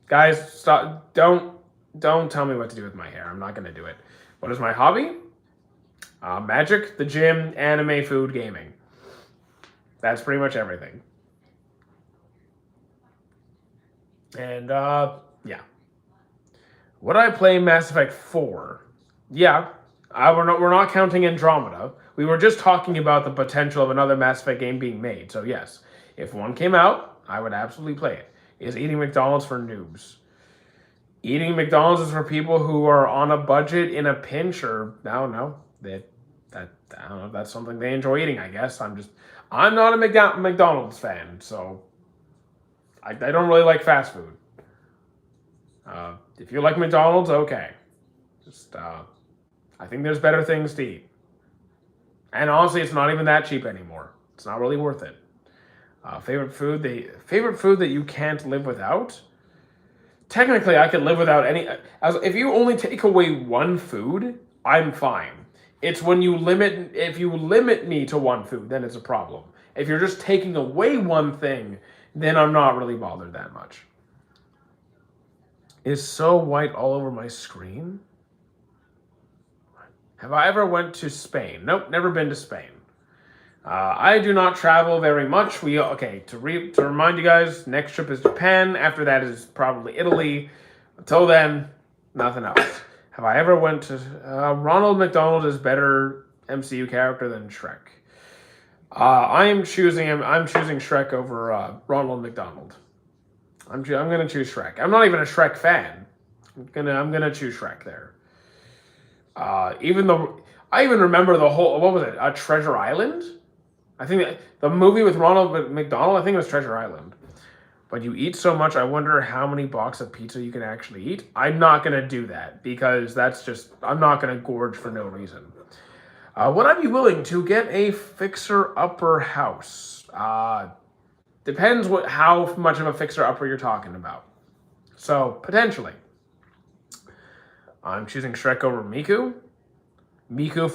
Guys, stop. Don't tell me what to do with my hair. I'm not going to do it. What is my hobby? Magic, the gym, anime, food, gaming. That's pretty much everything. And, yeah. Would I play Mass Effect 4? Yeah. We're not counting Andromeda. We were just talking about the potential of another Mass Effect game being made. So, yes. If one came out, I would absolutely play it. Is eating McDonald's for noobs? Eating McDonald's is for people who are on a budget in a pinch, or no. I don't know if that's something they enjoy eating, I guess. I'm not a McDonald's fan, so I don't really like fast food. If you like McDonald's, okay. I think there's better things to eat. And honestly, it's not even that cheap anymore. It's not really worth it. Favorite food that you can't live without? Technically, I could live without any. If you only take away one food, I'm fine. It's when if you limit me to one food, then it's a problem. If you're just taking away one thing, then I'm not really bothered that much. Is so white all over my screen? Have I ever went to Spain? Nope, never been to Spain. I do not travel very much. To remind you guys, next trip is Japan. After that is probably Italy. Until then, nothing else. Have I ever went to... Ronald McDonald is better MCU character than Shrek. I'm choosing Shrek over Ronald McDonald. I'm gonna choose Shrek. I'm not even a Shrek fan. I'm gonna choose Shrek there. Even though I even remember the whole, what was it? Treasure Island. I think the movie with Ronald McDonald. I think it was Treasure Island. but you eat so much, I wonder how many boxes of pizza you can actually eat. I'm not going to do that because I'm not going to gorge for no reason. Would I be willing to get a fixer-upper house? Depends how much of a fixer-upper you're talking about. So, potentially. I'm choosing Shrek over Miku. Miku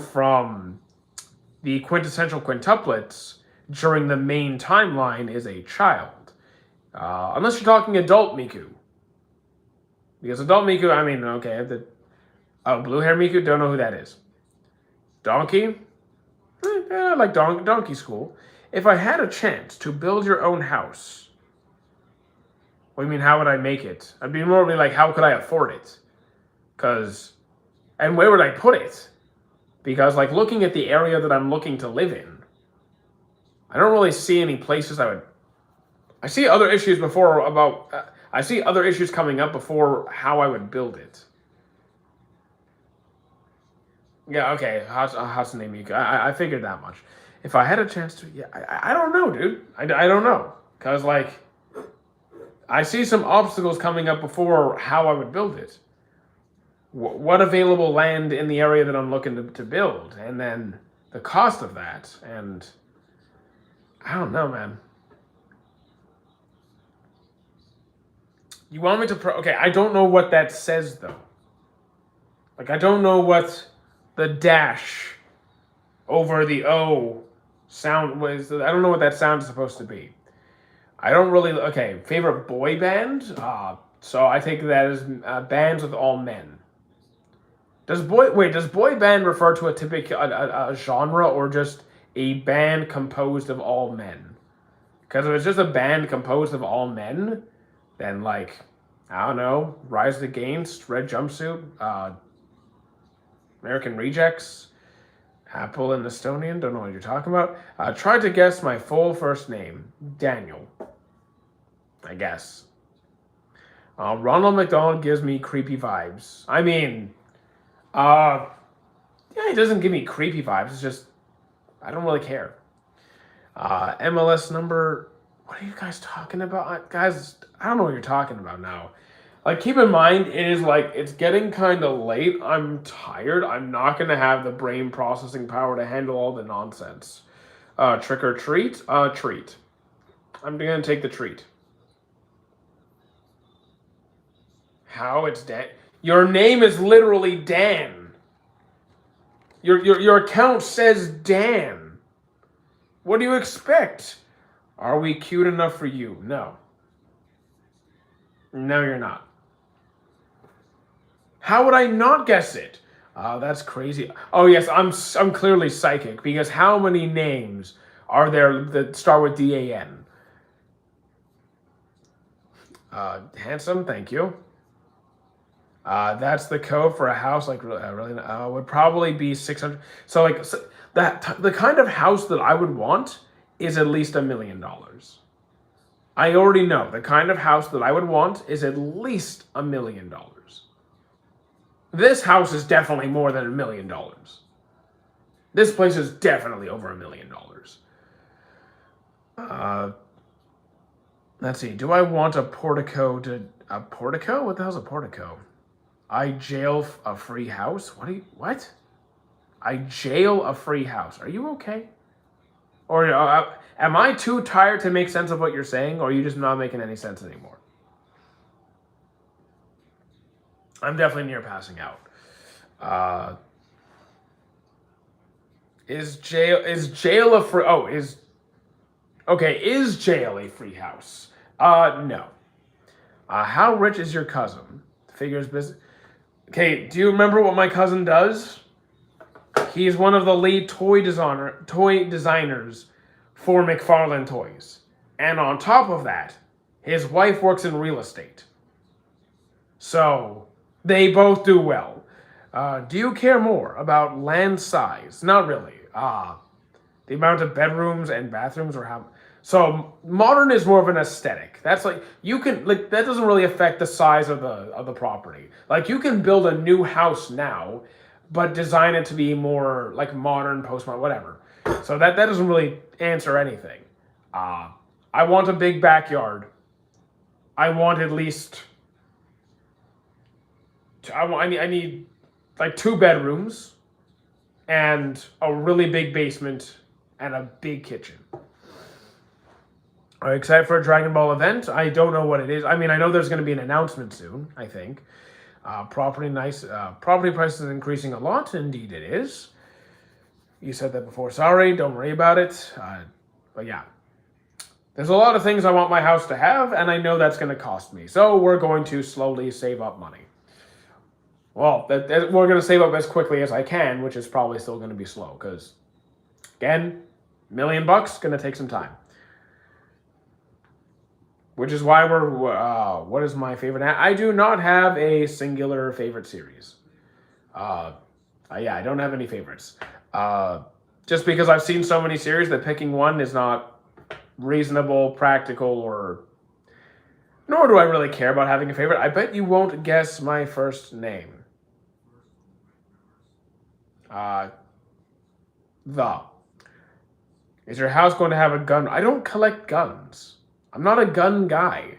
from the quintessential quintuplets during the main timeline is a child. Unless you're talking adult Miku. Because adult Miku, I mean, okay, blue hair Miku, don't know who that is. Donkey? I like Donkey School. If I had a chance to build your own house, what do you mean, how would I make it? I'd be more like, how could I afford it? And where would I put it? Because, like, looking at the area that I'm looking to live in, I don't really see any places I see other issues I see other issues coming up before how I would build it. Yeah, okay, Hatsune Miku. I figured that much. If I had a chance to, yeah, I don't know, dude. I don't know. Because, like, I see some obstacles coming up before how I would build it. What available land in the area that I'm looking to build, and then the cost of that, and I don't know, man. You want me to okay, I don't know what that says, though. Like, I don't know what the dash over the O sound was. I don't know what that sound is supposed to be. I don't really, okay, favorite boy band? So I take that as bands with all men. Does boy band refer to a typical a genre or just a band composed of all men? Because if it's just a band composed of all men, then, like, I don't know, Rise Against, Red Jumpsuit, American Rejects, Apple and Estonian, don't know what you're talking about. Try to guess my full first name. Daniel. I guess. Ronald McDonald gives me creepy vibes. I mean, yeah, he doesn't give me creepy vibes. It's just, I don't really care. MLS number, what are you guys talking about? Guys, I don't know what you're talking about now. Like, keep in mind, it's getting kind of late. I'm tired. I'm not going to have the brain processing power to handle all the nonsense. Trick or treat? Treat. I'm going to take the treat. How? It's Dan. Your name is literally Dan. Your account says Dan. What do you expect? Are we cute enough for you? No. No, you're not. How would I not guess it? That's crazy. Oh yes, I'm clearly psychic because how many names are there that start with DAN? Handsome, thank you. That's the code for a house. Like really, would probably be 600. So like the kind of house that I would want is at least $1 million. I already know the kind of house that I would want is at least $1 million. This house is definitely more than $1 million. This place is definitely over $1 million. Let's see. Do I want a portico a portico? What the hell's a portico? I jail a free house? What? I jail a free house. Are you okay? Or am I too tired to make sense of what you're saying, or are you just not making any sense anymore? I'm definitely near passing out. Is jail a free? Is jail a free house? No. How rich is your cousin? Figures business. Okay, do you remember what my cousin does? He's one of the lead toy designers for McFarlane Toys. And on top of that, his wife works in real estate. So, they both do well. Do you care more about land size? Not really. The amount of bedrooms and bathrooms or how... So, modern is more of an aesthetic. That's like, that doesn't really affect the size of the property. Like, you can build a new house now, but design it to be more like modern, postmodern, whatever. So that doesn't really answer anything. I want a big backyard. I want at least. I need like 2 bedrooms and a really big basement and a big kitchen. I'm excited for a Dragon Ball event. I don't know what it is. I mean, I know there's going to be an announcement soon, I think. Property prices are increasing a lot. Indeed it is. You said that before. Sorry, don't worry about it. But yeah. There's a lot of things I want my house to have, and I know that's going to cost me. So we're going to slowly save up money. Well, we're going to save up as quickly as I can, which is probably still going to be slow. Because, again, $1 million going to take some time. Which is why what is my favorite? I do not have a singular favorite series. Yeah, I don't have any favorites. Just because I've seen so many series that picking one is not reasonable, practical, or... Nor do I really care about having a favorite. I bet you won't guess my first name. Is your house going to have a gun? I don't collect guns. I'm not a gun guy.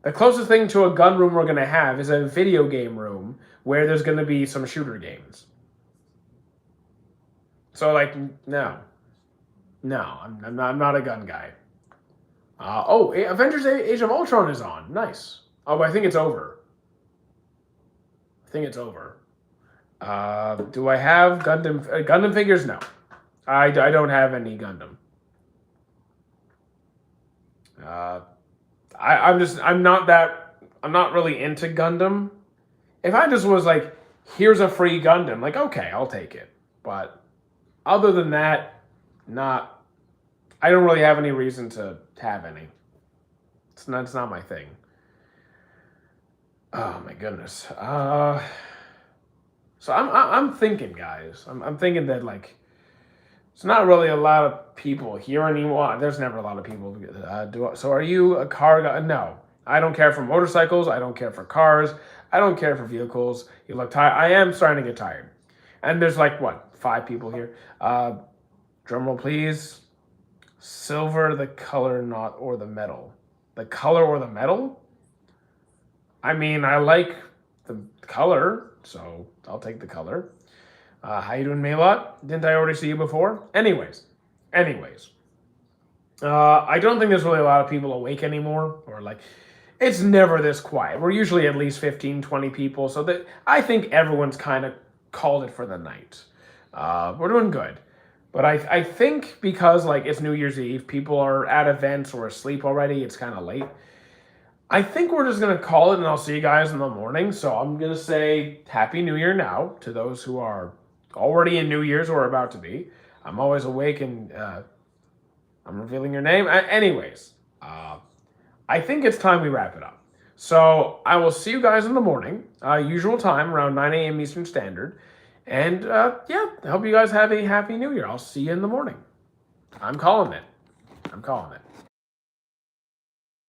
The closest thing to a gun room we're going to have is a video game room where there's going to be some shooter games. So, like, no. No, I'm not a gun guy. Avengers Age of Ultron is on. Nice. Oh, I think it's over. Do I have Gundam figures? No. I don't have any Gundam. I'm not really into Gundam. If I just was like, here's a free Gundam, like, okay, I'll take it. But other than that, I don't really have any reason to have any. It's not my thing. Oh my goodness. So I'm thinking, guys. I'm thinking that, like, it's not really a lot of people here anymore. There's never a lot of people. So are you a car guy? No. I don't care for motorcycles. I don't care for cars. I don't care for vehicles. You look tired. I am starting to get tired. And there's like, 5 people here. Drum roll, please. Silver, the color, not or the metal. The color or the metal? I mean, I like the color, so I'll take the color. How you doing, Maylot? Didn't I already see you before? Anyways. I don't think there's really a lot of people awake anymore. Or like, it's never this quiet. We're usually at least 15, 20 people. So that I think everyone's kind of called it for the night. We're doing good. But I think because, like, it's New Year's Eve, people are at events or asleep already. It's kind of late. I think we're just going to call it, and I'll see you guys in the morning. So I'm going to say Happy New Year now to those who are already in New Year's or about to be. I'm always awake, and I'm revealing your name. Anyways, I think it's time we wrap it up. So I will see you guys in the morning, usual time, around 9 a.m. Eastern Standard. And, yeah, I hope you guys have a Happy New Year. I'll see you in the morning. I'm calling it.